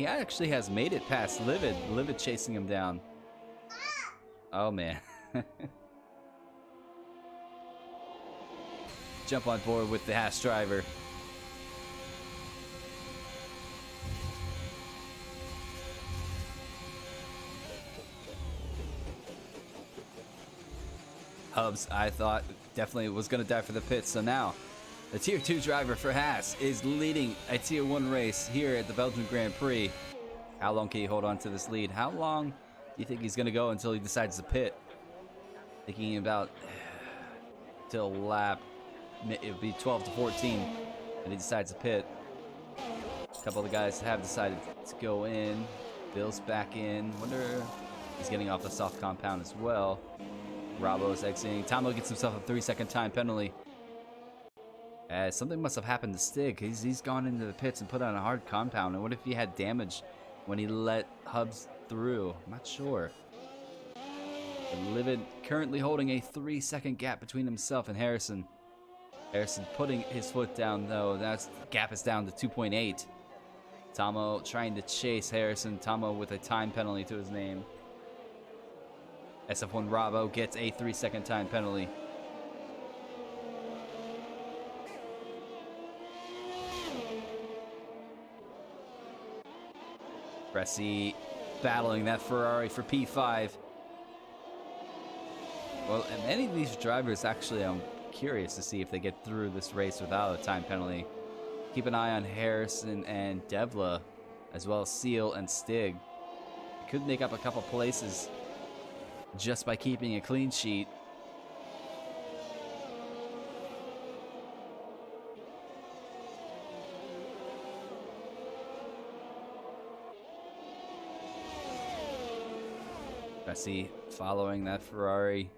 actually has made it past Livid. Livid chasing him down. Oh man. Jump on board with the Haas driver. Hubs, I thought, definitely was going to die for the pits. So now, the Tier 2 driver for Haas is leading a Tier 1 race here at the Belgian Grand Prix. How long can he hold on to this lead? How long do you think he's going to go until he decides to pit? Thinking about till lap, it would be 12 to 14, and he decides to pit. A couple of the guys have decided to go in. Bill's back in. Wonder if he's getting off the soft compound as well. Bravo's exiting. Tomo gets himself a 3-second time penalty. Something must have happened to Stig. He's gone into the pits and put on a hard compound. And what if he had damage when he let Hubs through? I'm not sure. But Livid currently holding a 3-second gap between himself and Harrison. Harrison putting his foot down though. The gap is down to 2.8. Tomo trying to chase Harrison. Tomo with a time penalty to his name. SF1 Bravo gets a 3-second time penalty. Cressy battling that Ferrari for P5. Well, and any of these drivers, actually, I'm curious to see if they get through this race without a time penalty. Keep an eye on Harrison and Devla, as well as Seal and Stig. Could make up a couple places just by keeping a clean sheet. Cressy following that Ferrari.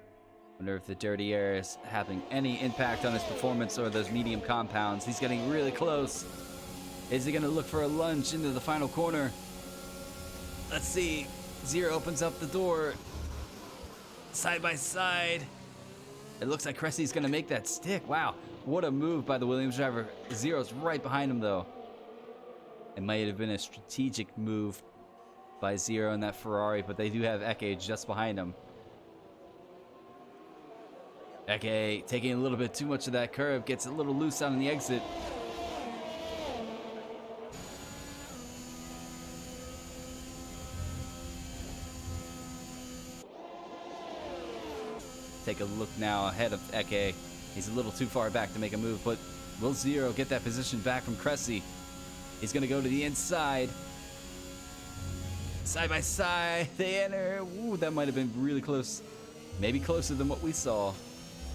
Wonder if the dirty air is having any impact on his performance or those medium compounds. He's getting really close. Is he going to look for a lunge into the final corner? Let's see. Zero opens up the door. Side by side. It looks like Cressy's going to make that stick. Wow. What a move by the Williams driver. Zero's right behind him, though. It might have been a strategic move by Zero in that Ferrari, but they do have Eke just behind him. Eke taking a little bit too much of that curve, gets a little loose out on the exit. Take a look now ahead of Eke. He's a little too far back to make a move, but will Zero get that position back from Cressy? He's gonna go to the inside. Side by side, they enter. Ooh, that might have been really close. Maybe closer than what we saw.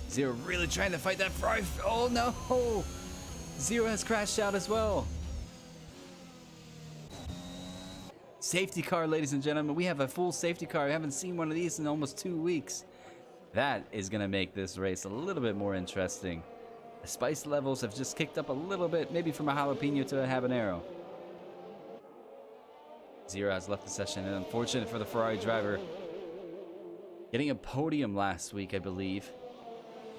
Zero really trying to fight that fry. Oh no! Zero has crashed out as well. Safety car, ladies and gentlemen. We have a full safety car. We haven't seen one of these in almost 2 weeks. That is gonna make this race a little bit more interesting. The spice levels have just kicked up a little bit, maybe from a jalapeno to a habanero. Zero has left the session, and unfortunate for the Ferrari driver. Getting a podium last week, I believe,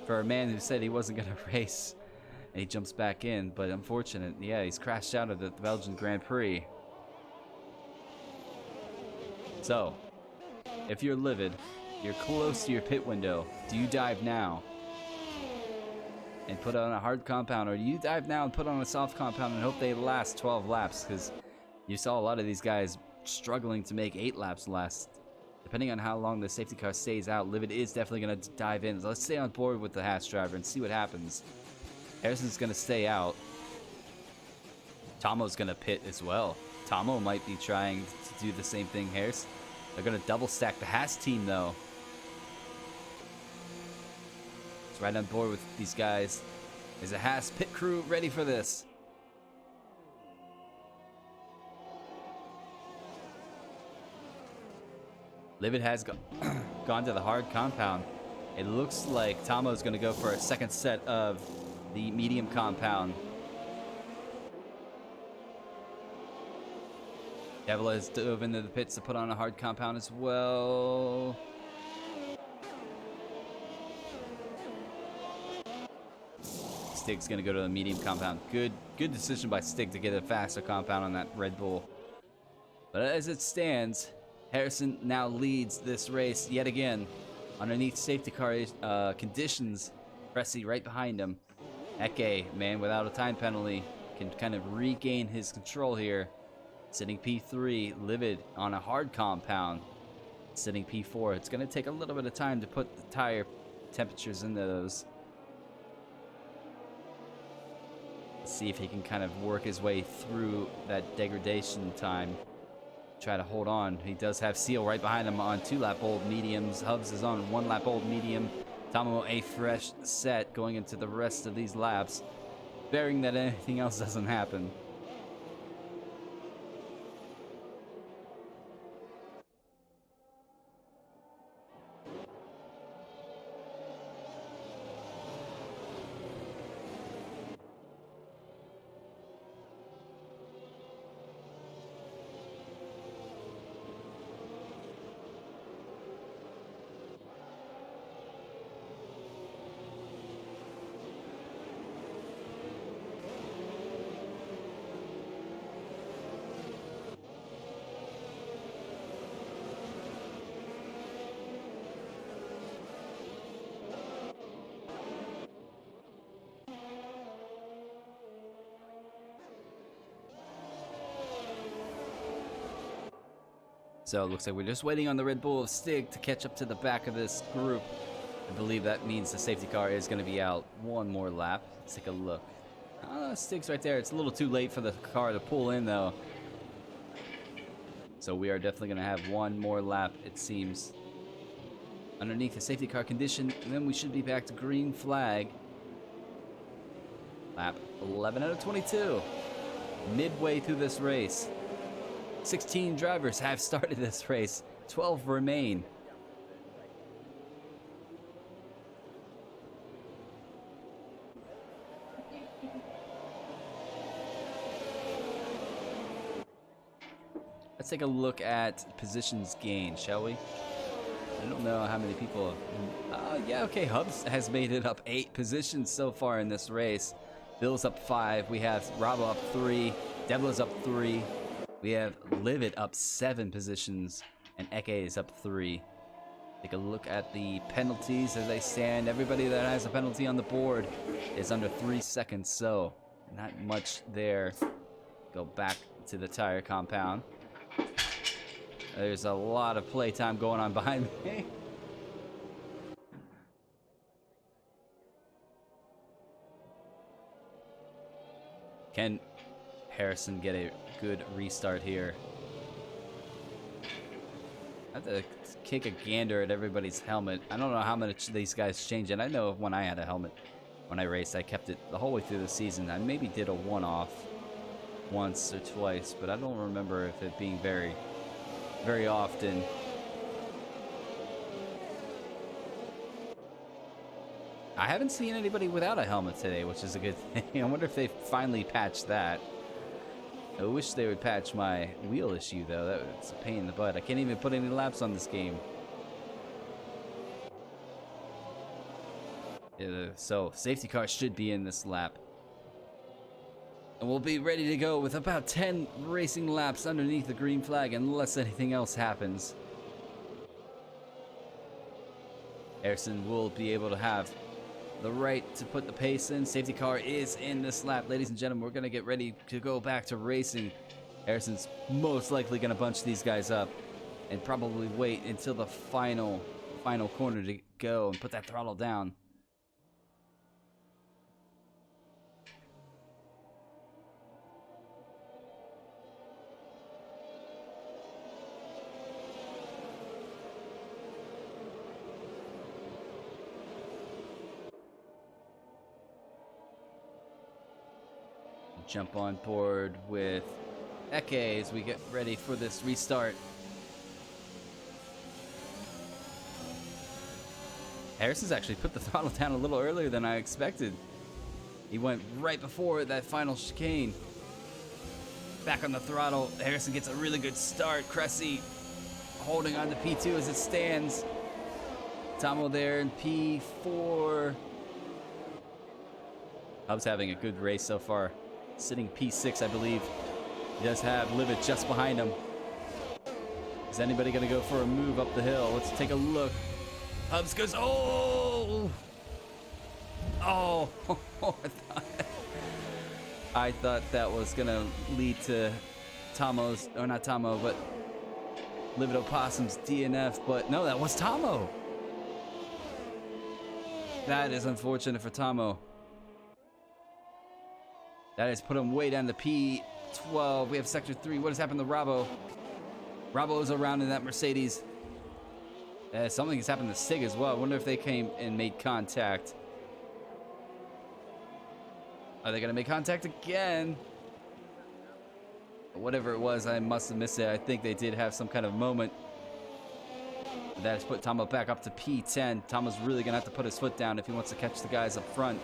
for a man who said he wasn't going to race. And he jumps back in, but unfortunate. Yeah, he's crashed out of the Belgian Grand Prix. So, if you're livid, you're close to your pit window. Do you dive now and put on a hard compound, or do you dive now and put on a soft compound and hope they last 12 laps? Because you saw a lot of these guys struggling to make 8 laps last. Depending on how long the safety car stays out, Livid is definitely going to dive in. So let's stay on board with the Haas driver and see what happens. Harrison's going to stay out. Tomo's going to pit as well. Tomo might be trying to do the same thing, Harris. They're going to double stack the Haas team, though. It's right on board with these guys. Is a Haas pit crew ready for this? Livid has gone to the hard compound. It looks like Tomo's going to go for a second set of the medium compound. Devil has dove into the pits to put on a hard compound as well. Stig's going to go to the medium compound. Good decision by Stig to get a faster compound on that Red Bull. But as it stands, Harrison now leads this race yet again. Underneath safety car conditions, Pressy right behind him. Eke, man, without a time penalty, can kind of regain his control here. Sitting P3, Livid on a hard compound. Sitting P4. It's going to take a little bit of time to put the tire temperatures into those. Let's see if he can kind of work his way through that degradation time. Try to hold on. He does have Seal right behind him on 2-lap old mediums. Hubs is on 1-lap old medium. Tomo a fresh set going into the rest of these laps, bearing that anything else doesn't happen. So it looks like we're just waiting on the Red Bull of Stig to catch up to the back of this group. I believe that means the safety car is going to be out one more lap. Let's take a look. Oh, Stig's right there. It's a little too late for the car to pull in, though. So we are definitely going to have one more lap, it seems. Underneath the safety car condition, and then we should be back to green flag. Lap 11 out of 22. Midway through this race. 16 drivers have started this race. 12 remain. Let's take a look at positions gained, shall we? I don't know how many people... yeah, okay, Hubs has made it up 8 positions so far in this race. Bill's up 5. We have Rabo up 3. Debla's up 3. We have Livid up 7 positions, and Eke is up 3. Take a look at the penalties as they stand. Everybody that has a penalty on the board is under 3 seconds, so not much there. Go back to the tire compound. There's a lot of playtime going on behind me. Can Harrison get a good restart here. I have to kick a gander at everybody's helmet. I don't know how much these guys change it. I know when I had a helmet when I raced, I kept it the whole way through the season. I maybe did a one-off once or twice, but I don't remember if it being very, very often. I haven't seen anybody without a helmet today, which is a good thing. I wonder if they finally patched that. I wish they would patch my wheel issue, though. That's a pain in the butt. I can't even put any laps on this game. So, safety car should be in this lap. And we'll be ready to go with about 10 racing laps underneath the green flag unless anything else happens. Harrison will be able to have the right to put the pace in. Safety car is in this lap. Ladies and gentlemen, we're going to get ready to go back to racing. Harrison's most likely going to bunch these guys up and probably wait until the final corner to go and put that throttle down. Jump on board with Eke as we get ready for this restart. Harrison's actually put the throttle down a little earlier than I expected. He went right before that final chicane. Back on the throttle. Harrison gets a really good start. Cressy holding on to P2 as it stands. Tomo there in P4. Hub's having a good race so far. Sitting P6, I believe. He does have Livet just behind him. Is anybody going to go for a move up the hill? Let's take a look. Hubs goes, oh! Oh! I thought that was going to lead to Tomo's, or not Tomo, but Livet Opossum's DNF, but no, that was Tomo. That is unfortunate for Tomo. That has put him way down to P12. We have Sector 3. What has happened to Rabo? Rabo is around in that Mercedes. Something has happened to Sig as well. I wonder if they came and made contact. Are they going to make contact again? Whatever it was, I must have missed it. I think they did have some kind of moment. That has put Tomo back up to P10. Tomo's really going to have to put his foot down if he wants to catch the guys up front.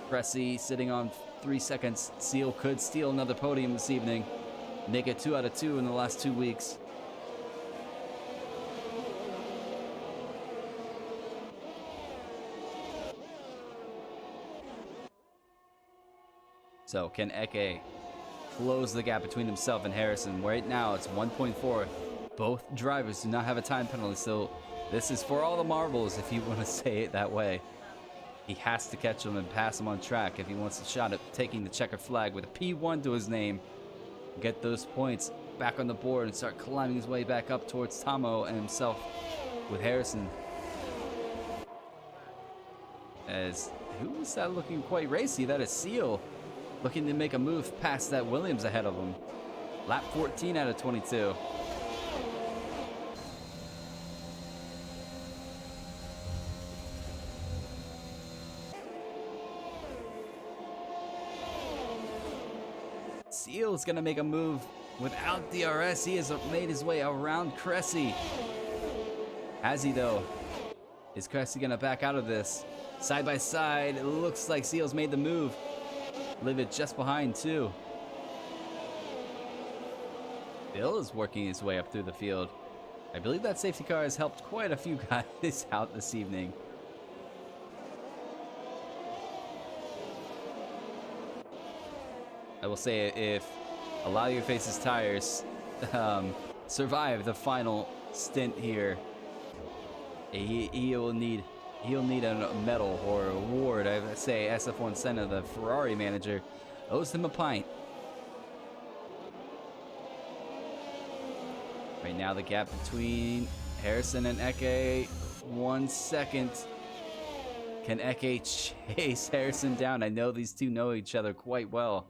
Pressy sitting on 3 seconds. Seal could steal another podium this evening. Make it 2 out of 2 in the last 2 weeks. So can Eke close the gap between himself and Harrison? Right now it's 1.4. Both drivers do not have a time penalty, so this is for all the marbles if you want to say it that way. He has to catch him and pass him on track if he wants a shot at taking the checker flag with a P1 to his name. Get those points back on the board and start climbing his way back up towards Tomo and himself with Harrison. As who is that looking quite racy? That is Seal looking to make a move past that Williams ahead of him. Lap 14 out of 22. Seal's gonna make a move without DRS. He has made his way around Cressy. Has he though? Is Cressy gonna back out of this? Side by side, it looks like Seal's made the move. Livet just behind too. Bill is working his way up through the field. I believe that safety car has helped quite a few guys out this evening. I will say, if a lot of your face's tires survive the final stint here, he'll need a medal or award. I say SF1 Senna, the Ferrari manager, owes him a pint. Right now the gap between Harrison and Eke, 1 second. Can Eke chase Harrison down? I know these two know each other quite well.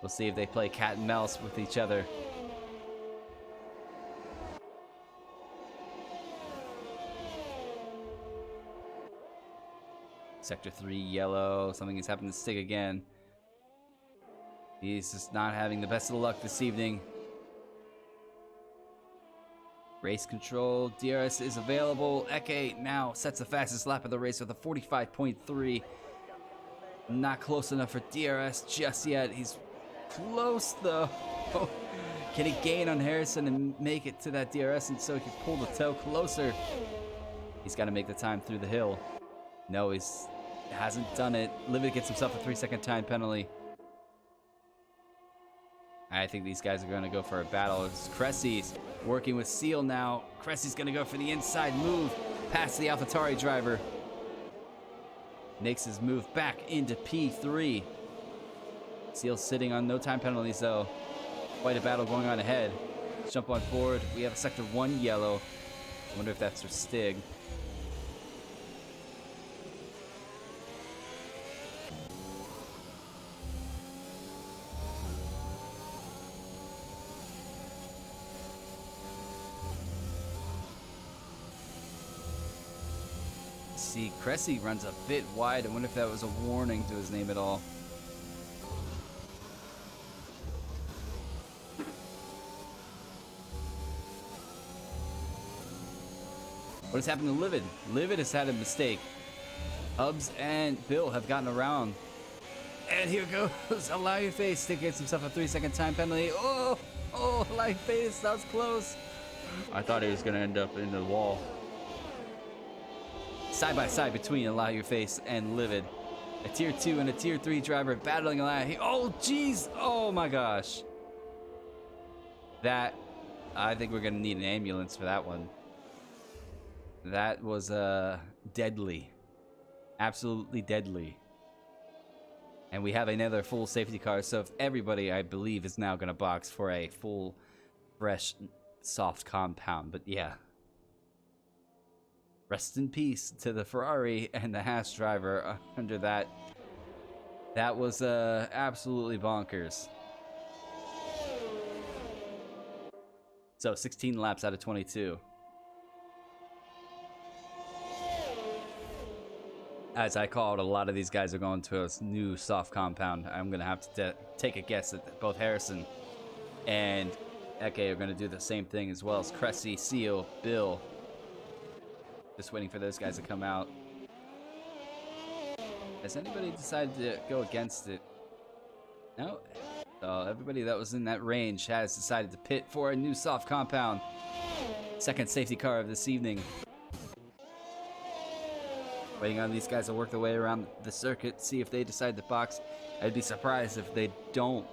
We'll see if they play cat and mouse with each other. Sector 3 yellow. Something is happening to Stig again. He's just not having the best of luck this evening. Race control. DRS is available. Eke now sets the fastest lap of the race with a 45.3. Not close enough for DRS just yet. He's close though. Can he gain on Harrison and make it to that DRS and so he can pull the toe closer? He's got to make the time through the hill. No, he hasn't done it. Livid gets himself a 3-second time penalty. I think these guys are going to go for a battle. It's Cressy's working with Seal now. Cressy's going to go for the inside move past the AlphaTauri driver. Makes his move back into P3. Seal sitting on no time penalties though. Quite a battle going on ahead. Let's jump on board. We have a Sector 1 yellow. I wonder if that's for Stig. See, Cressy runs a bit wide. I wonder if that was a warning to his name at all. What has happened to Livid? Livid has had a mistake. Hubs and Bill have gotten around. And here goes Allow Your Face. Stig gets himself a 3-second time penalty. Oh, Allow Your Face. That was close. I thought he was going to end up in the wall. Side by side between Allow Your Face and Livid. A tier 2 and a tier 3 driver battling Allow. Oh, jeez. Oh, my gosh. That, I think we're going to need an ambulance for that one. That was deadly. Absolutely deadly. And we have another full safety car. So if everybody, I believe, is now going to box for a full, fresh, soft compound. But yeah. Rest in peace to the Ferrari and the Haas driver under that. That was absolutely bonkers. So 16 laps out of 22. As I called, a lot of these guys are going to a new soft compound. I'm going to have to take a guess that both Harrison and Eke are going to do the same thing, as well as Cressy, Seal, Bill. Just waiting for those guys to come out. Has anybody decided to go against it? No? So everybody that was in that range has decided to pit for a new soft compound. Second safety car of this evening. Waiting on these guys to work their way around the circuit, see if they decide to box. I'd be surprised if they don't.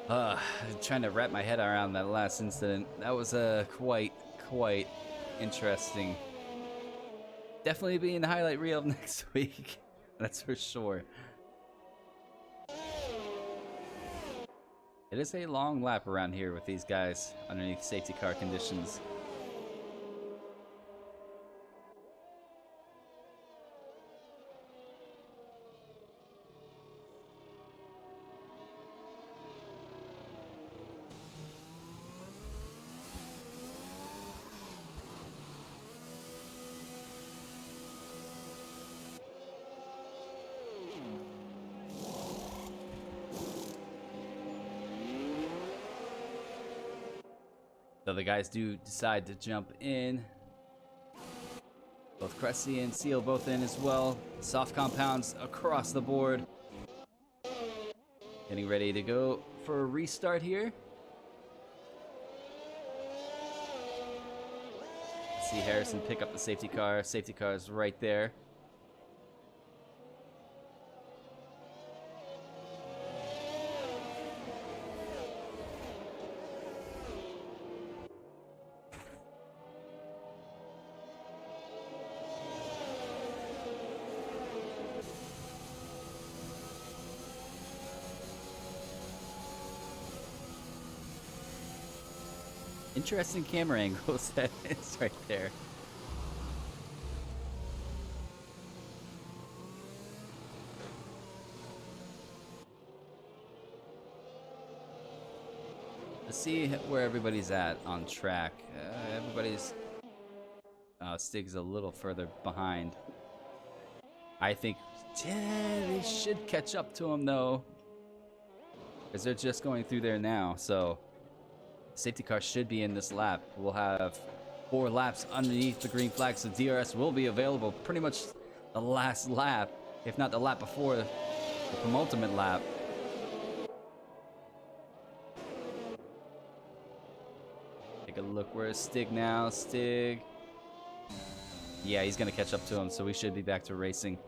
I'm trying to wrap my head around that last incident. That was quite interesting. Definitely be in the highlight reel next week. That's for sure. It is a long lap around here with these guys underneath safety car conditions. So the guys do decide to jump in. Both Cressy and Seal both in as well. Soft compounds across the board. Getting ready to go for a restart here. See Harrison pick up the safety car. Safety car is right there. Interesting camera angles that is right there. Let's see where everybody's at on track. Everybody's... Stig's a little further behind. I think they should catch up to him, though. Because they're just going through there now, so... Safety car should be in this lap. We'll have 4 laps underneath the green flag, so DRS will be available pretty much the last lap, if not the lap before the penultimate lap. Take a look. Where's Stig now? Stig. Yeah, he's going to catch up to him, so we should be back to racing.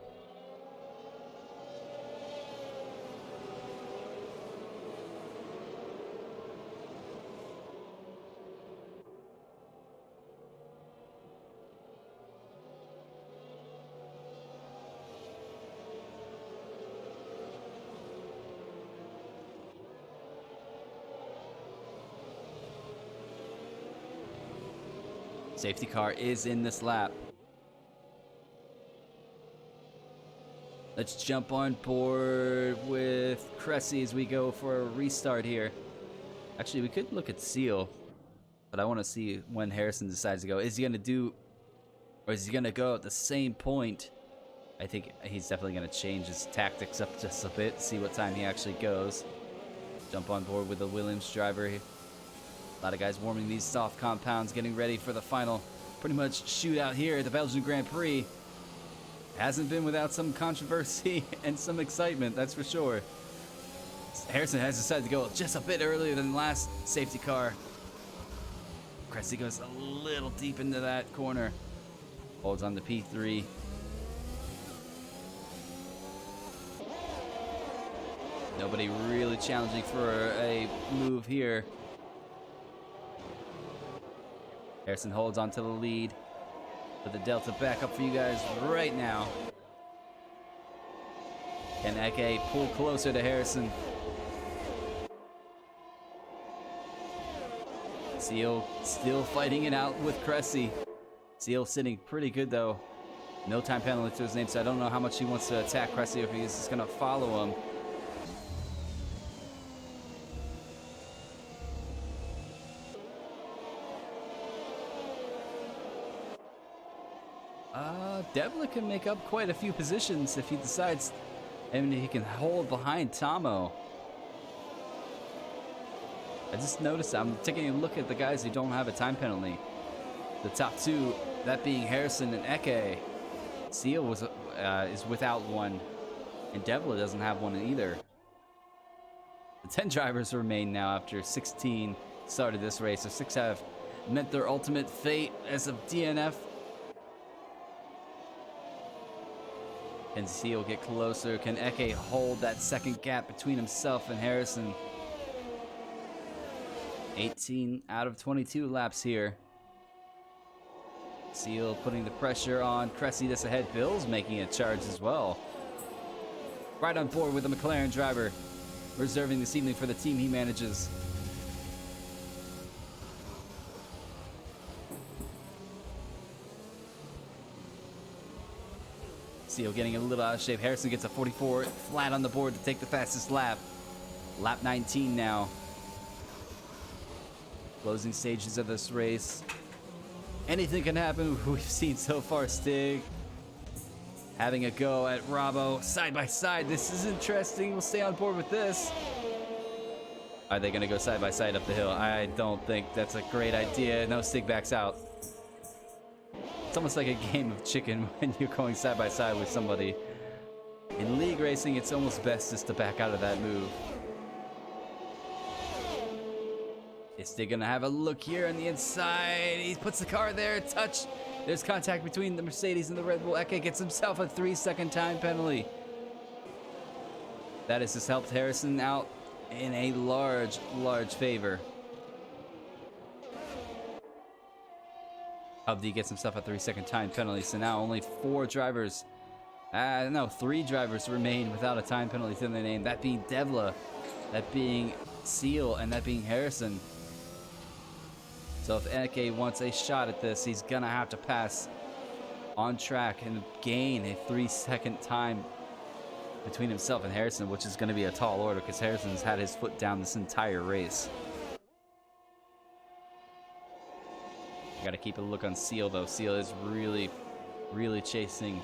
Safety car is in this lap. Let's jump on board with Cressy as we go for a restart here. Actually, we could look at Seal, but I want to see when Harrison decides to go. Is he going to do, or is he going to go at the same point? I think he's definitely going to change his tactics up just a bit, see what time he actually goes. Jump on board with the Williams driver here. A lot of guys warming these soft compounds, getting ready for the final pretty much shootout here at the Belgian Grand Prix. Hasn't been without some controversy and some excitement, that's for sure. Harrison has decided to go just a bit earlier than the last safety car. Cressy goes a little deep into that corner. Holds on to P3. Nobody really challenging for a move here. Harrison holds on to the lead. Put the Delta back up for you guys right now. Can Eke pull closer to Harrison? Seal still fighting it out with Cressy. Seal sitting pretty good though. No time penalty to his name, so I don't know how much he wants to attack Cressy, if he's just gonna follow him. Devlin can make up quite a few positions if he decides, and he can hold behind Tomo. I just noticed, I'm taking a look at the guys who don't have a time penalty. The top two, that being Harrison and Eke. Seal is without one, and Devlin doesn't have one either. The 10 drivers remain now after 16 started this race, so 6 have met their ultimate fate as of DNF. Can Seal get closer? Can Eke hold that second gap between himself and Harrison? 18 out of 22 laps here. Seal putting the pressure on Cressy that's ahead. Bill's making a charge as well. Right on board with the McLaren driver, reserving this evening for the team he manages. Seal getting a little out of shape. Harrison gets a 44 flat on the board to take the fastest lap. Lap 19 now. Closing stages of this race. Anything can happen. We've seen so far Stig having a go at Robbo side by side. This is interesting. We'll stay on board with this. Are they going to go side by side up the hill? I don't think that's a great idea. No, Stig backs out. It's almost like a game of chicken when you're going side by side with somebody. In league racing, it's almost best just to back out of that move. Is Stig gonna have a look here on the inside? He puts the car there, touch. There's contact between the Mercedes and the Red Bull. Eke gets himself a 3-second time penalty. That has just helped Harrison out in a large, large favor. Hubdy gets himself a 3-second time penalty, so now only 3 drivers remain without a time penalty to their name. That being Devla, that being Seal, and that being Harrison. So if Eke wants a shot at this, he's gonna have to pass on track and gain a 3-second time between himself and Harrison, which is gonna be a tall order because Harrison's had his foot down this entire race. I gotta keep a look on Seal though. Seal is really, really chasing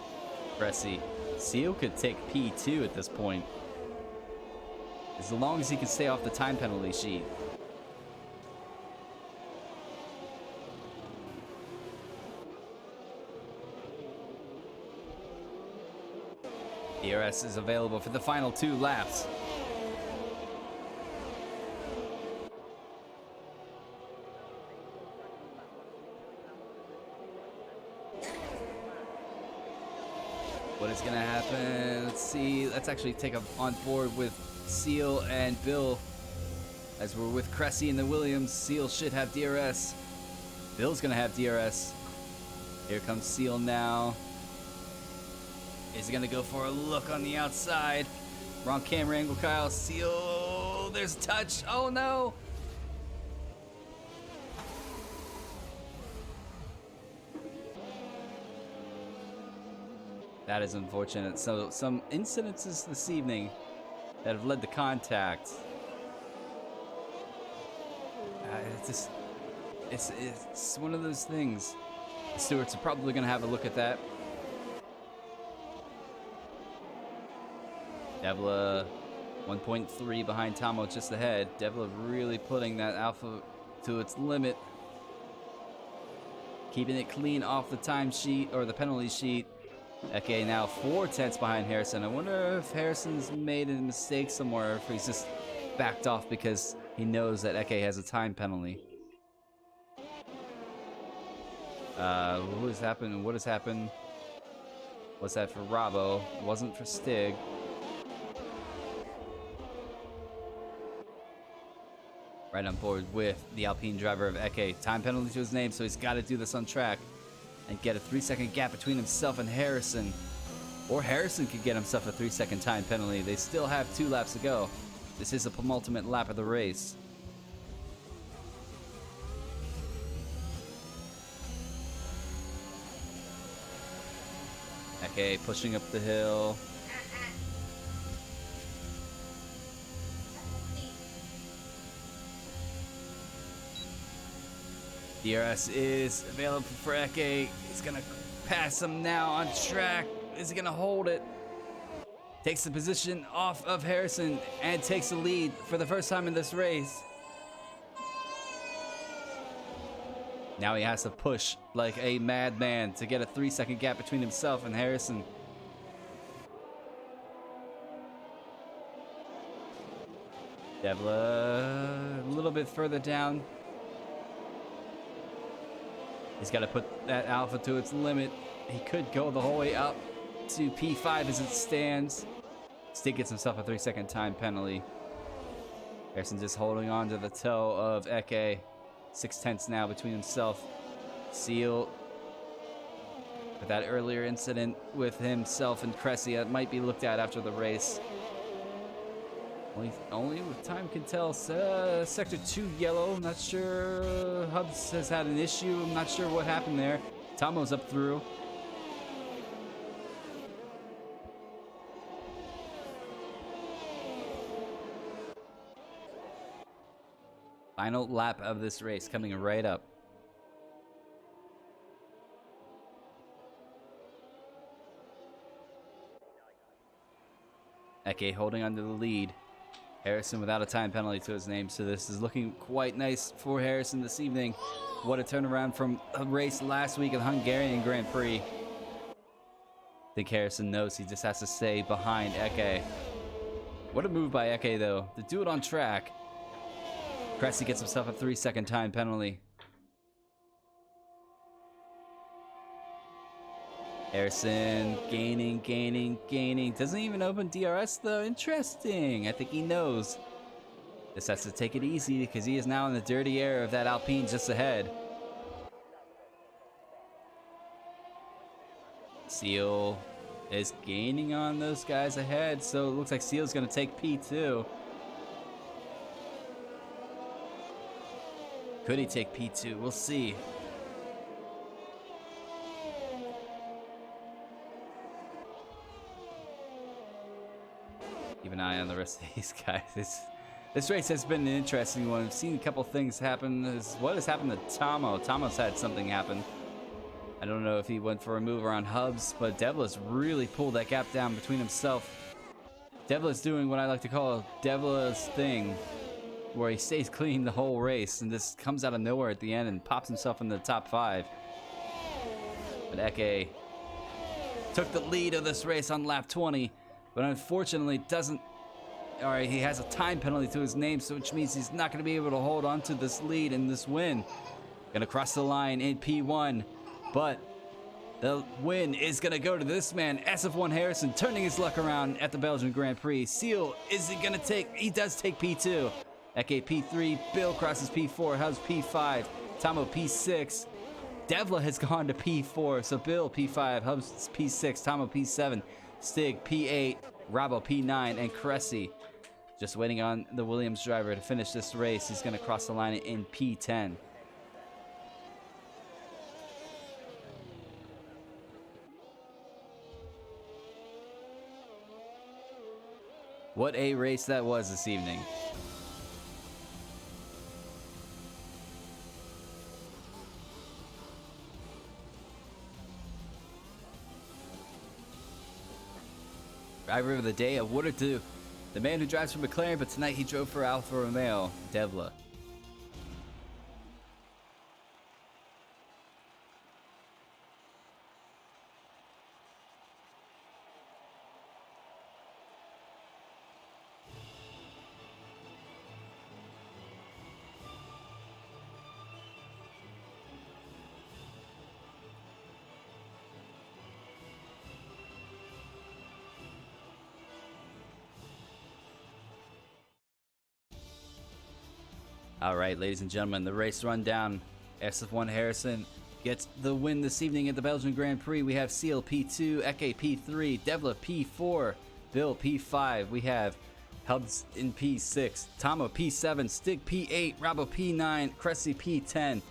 Pressy. Seal could take P2 at this point, as long as he can stay off the time penalty sheet. DRS is available for the final 2 laps. What is gonna happen? Let's see. Let's actually take on board with Seal and Bill. As we're with Cressy and the Williams, Seal should have DRS. Bill's gonna have DRS. Here comes Seal now. Is he gonna go for a look on the outside? Wrong camera angle, Kyle. Seal, there's a touch. Oh no! That is unfortunate. So some incidences this evening that have led to contact. It's one of those things. The stewards are probably gonna have a look at that. Devla 1.3 behind Tomo, just ahead. Devla really putting that Alpha to its limit. Keeping it clean off the time sheet, or the penalty sheet. Eke now 4 tenths behind Harrison. I wonder if Harrison's made a mistake somewhere, or if he's just backed off because he knows that Eke has a time penalty. Who has happened? What has happened? What's that for Robbo? It wasn't for Stig. Right on board with the Alpine driver of Eke. Time penalty to his name, so he's got to do this on track and get a 3-second gap between himself and Harrison. Or Harrison could get himself a 3-second time penalty. They still have 2 laps to go. This is the penultimate lap of the race. Eke pushing up the hill. DRS is available for Eke. He's gonna pass him now on track. Is he gonna hold it? Takes the position off of Harrison and takes the lead for the first time in this race. Now he has to push like a madman to get a 3-second gap between himself and Harrison. Devla a little bit further down. He's got to put that Alpha to its limit. He could go the whole way up to P5 as it stands. Stig gets himself a 3-second time penalty. Harrison just holding on to the toe of Eke. 6 tenths now between himself. Seal. With that earlier incident with himself and Cressy, that might be looked at after the race. Only with time can tell. Sector 2 yellow. Not sure. Hubs has had an issue. I'm not sure what happened there. Tomo's up through. Final lap of this race coming right up. Eke holding onto the lead. Harrison without a time penalty to his name, so this is looking quite nice for Harrison this evening. What a turnaround from a race last week at the Hungarian Grand Prix. I think Harrison knows he just has to stay behind Eke. What a move by Eke though, to do it on track. Cressy gets himself a 3-second time penalty. Harrison gaining. Doesn't even open DRS though. Interesting. I think he knows. This has to take it easy because he is now in the dirty air of that Alpine just ahead. Seal is gaining on those guys ahead, so it looks like Seal's going to take P2. Could he take P2? We'll see. Keep an eye on the rest of these guys. This race has been an interesting one. We've seen a couple things happen. What has happened to Tomo? Tomo's had something happen. I don't know if he went for a move around hubs, but Devla's really pulled that gap down between himself. Devla's doing what I like to call Devla's thing, where he stays clean the whole race and just comes out of nowhere at the end and pops himself in the top 5. But Eke took the lead of this race on lap 20, but unfortunately doesn't. All right, he has a time penalty to his name, so which means he's not going to be able to hold on to this lead and this win. Gonna cross the line in P1, but the win is going to go to this man, SF1 Harrison, turning his luck around at the Belgian Grand Prix. Seal, is he going to take? He does take P2. Eke P3, Bill crosses P4, Hubs P5, Tomo P6. Devla has gone to P4, so Bill P5, Hubs P6, Tomo P7, Stig P8, Rabo P9, and Cressy just waiting on the Williams driver to finish this race. He's going to cross the line in P10. What a race that was this evening. Driver of the day awarded to the man who drives for McLaren, but tonight he drove for Alfa Romeo, Devla. All right, ladies and gentlemen, the race rundown. SF1 Harrison gets the win this evening at the Belgian Grand Prix. We have Seal P2, Eke P3, Devla P4, Bill P5. We have Hubs in P6, Tomo P7, Stig P8, Rabo P9, Cressy P10.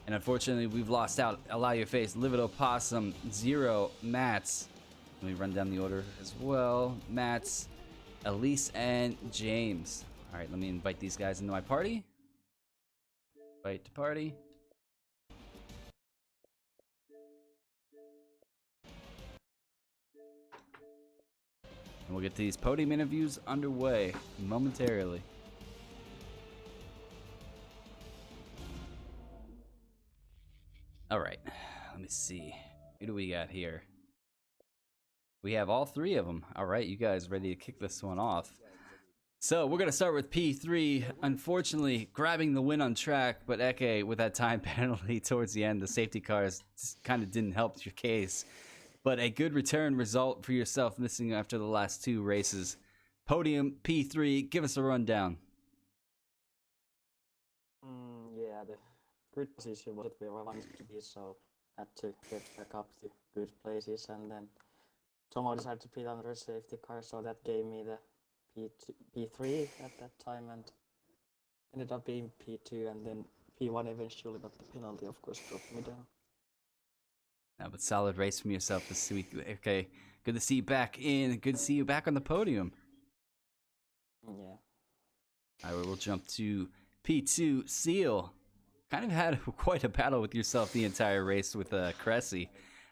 And unfortunately, we've lost out. Allow Your Face, Livid Opossum, Zero, Mats. Let me run down the order as well. Mats, Elise, and James. All right, let me invite these guys into my party. Invite to party. And we'll get these podium interviews underway momentarily. All right, let me see. Who do we got here? We have all three of them. All right, you guys ready to kick this one off? So we're going to start with P3, unfortunately grabbing the win on track, but Eke with that time penalty towards the end, the safety cars kind of didn't help your case. But a good return result for yourself missing after the last two races. Podium, P3, give us a rundown. Yeah, the good position was where I wanted to be, so had to get back up to good places, and then Tomo decided to put on the safety car, so that gave me the P3 at that time, and ended up being P2, and then P1 eventually, but the penalty of course dropped me down. Now, but solid race from yourself this week. Okay, good to see you back in. Good to see you back on the podium. Yeah. All right, we'll jump to P2. Seal kind of had quite a battle with yourself the entire race with Cressy.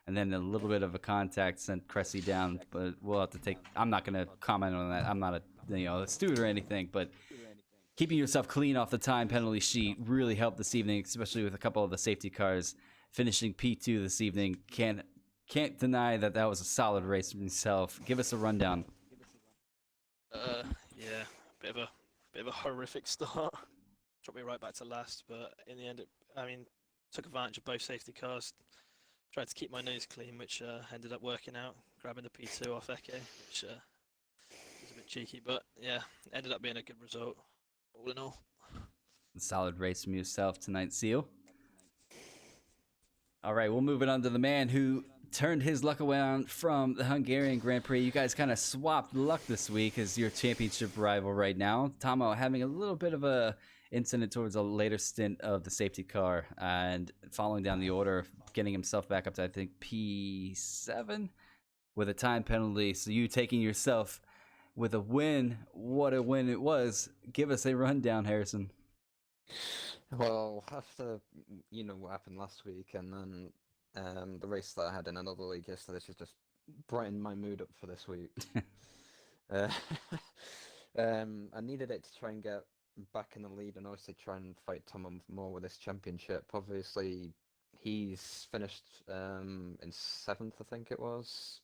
And then a little bit of a contact sent Cressy down, but we'll have to take. I'm not going to comment on that. I'm not a steward or anything, but keeping yourself clean off the time penalty sheet really helped this evening, especially with a couple of the safety cars finishing P2 this evening. Can't deny that was a solid race for yourself. Give us a rundown. Yeah, bit of a horrific start. Dropped me right back to last, but in the end, took advantage of both safety cars. Tried to keep my nose clean, which ended up working out, grabbing the P2 off Eke, which was a bit cheeky, but yeah, ended up being a good result, all in all. Solid race from yourself tonight, Seal. All right, we'll move it on to the man who turned his luck around from the Hungarian Grand Prix. You guys kind of swapped luck this week as your championship rival right now. Tomo having a little bit of a incident towards a later stint of the safety car and following down the order, getting himself back up to, I think, P7 with a time penalty. So you taking yourself with a win. What a win it was. Give us a rundown, Harrison. Well, after what happened last week, and then the race that I had in another league yesterday, just brightened my mood up for this week. uh, I needed it to try and get back in the lead, and obviously try and fight Tom more with this championship. Obviously, he's finished in 7th, I think it was,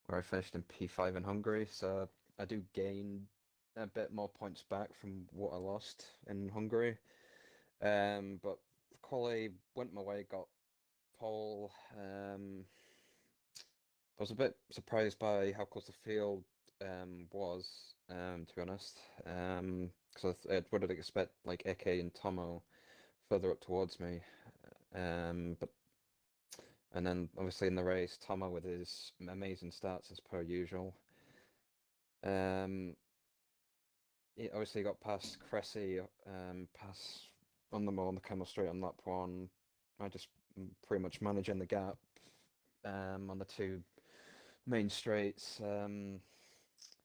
where I finished in P5 in Hungary. So I do gain a bit more points back from what I lost in Hungary. But quali went my way, got pole. I was a bit surprised by how close the field was, to be honest. Because I would expect like Eke and Tomo further up towards me. But and then obviously in the race, Tomo with his amazing stats as per usual. He obviously got past Cressy, past on the camel straight on lap 1. I just pretty much managing the gap on the 2 main straights.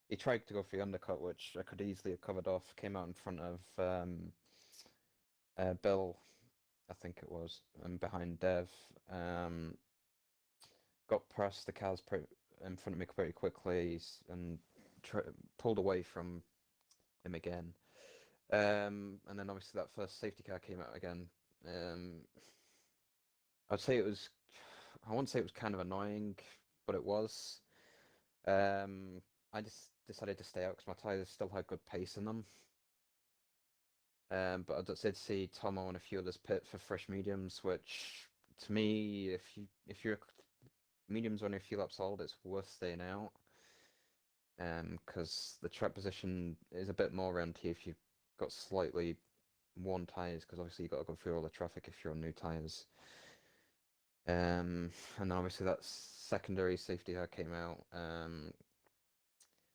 He tried to go for the undercut, which I could easily have covered off. Came out in front of Bill, I think it was, and behind Dev. Got past the cars in front of me pretty quickly and pulled away from him again. And then obviously that first safety car came out again. I'd say it was, I wouldn't say it was kind of annoying, but it was. I just decided to stay out because my tyres still had good pace in them. But I did see Tomo and a few others pit for fresh mediums, which to me, if your mediums only a few laps old, it's worth staying out. Because the track position is a bit more around here if you've got slightly worn tyres, because obviously you've got to go through all the traffic if you're on new tyres. And then obviously that secondary safety car came out,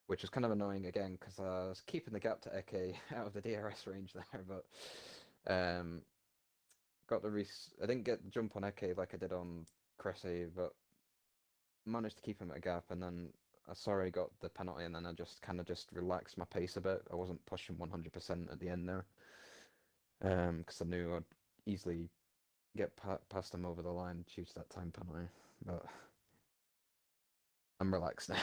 which was kind of annoying again, because I was keeping the gap to Eke out of the DRS range there, but I didn't get the jump on Eke like I did on Cressy, but managed to keep him at a gap, and then I saw I got the penalty, and then I just relaxed my pace a bit. I wasn't pushing 100% at the end there, because I knew I'd easily get past him over the line due to that time penalty. But I'm relaxed now.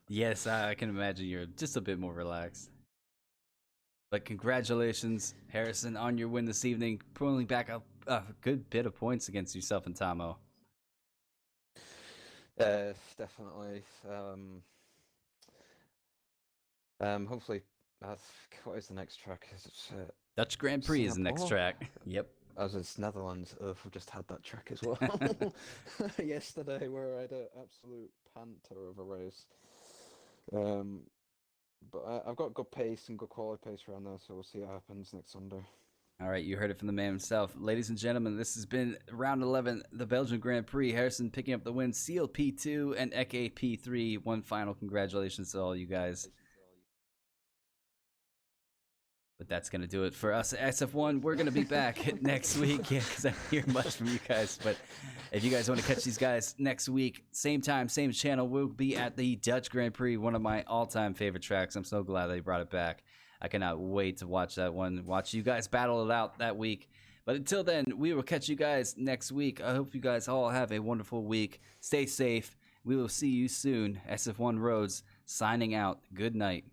Yes, I can imagine you're just a bit more relaxed. But congratulations, Harrison, on your win this evening, pulling back a good bit of points against yourself and Tomo. Definitely. Hopefully, what is the next track? Dutch Grand Prix is the next track. Yep. As it's Netherlands. We've just had that track as well yesterday, where I had an absolute panther of a race. But I've got good pace and good quality pace around there, so we'll see what happens next Sunday. All right, you heard it from the man himself. Ladies and gentlemen, this has been round 11, the Belgian Grand Prix. Harrison picking up the win, Seal P2 and Eke P3. One final congratulations to all you guys. But that's going to do it for us at SF1. We're going to be back next week. Yeah, because I hear much from you guys. But if you guys want to catch these guys next week, same time, same channel, we'll be at the Dutch Grand Prix, one of my all-time favorite tracks. I'm so glad they brought it back. I cannot wait to watch that one, watch you guys battle it out that week. But until then, we will catch you guys next week. I hope you guys all have a wonderful week. Stay safe. We will see you soon. SF1 Roads signing out. Good night.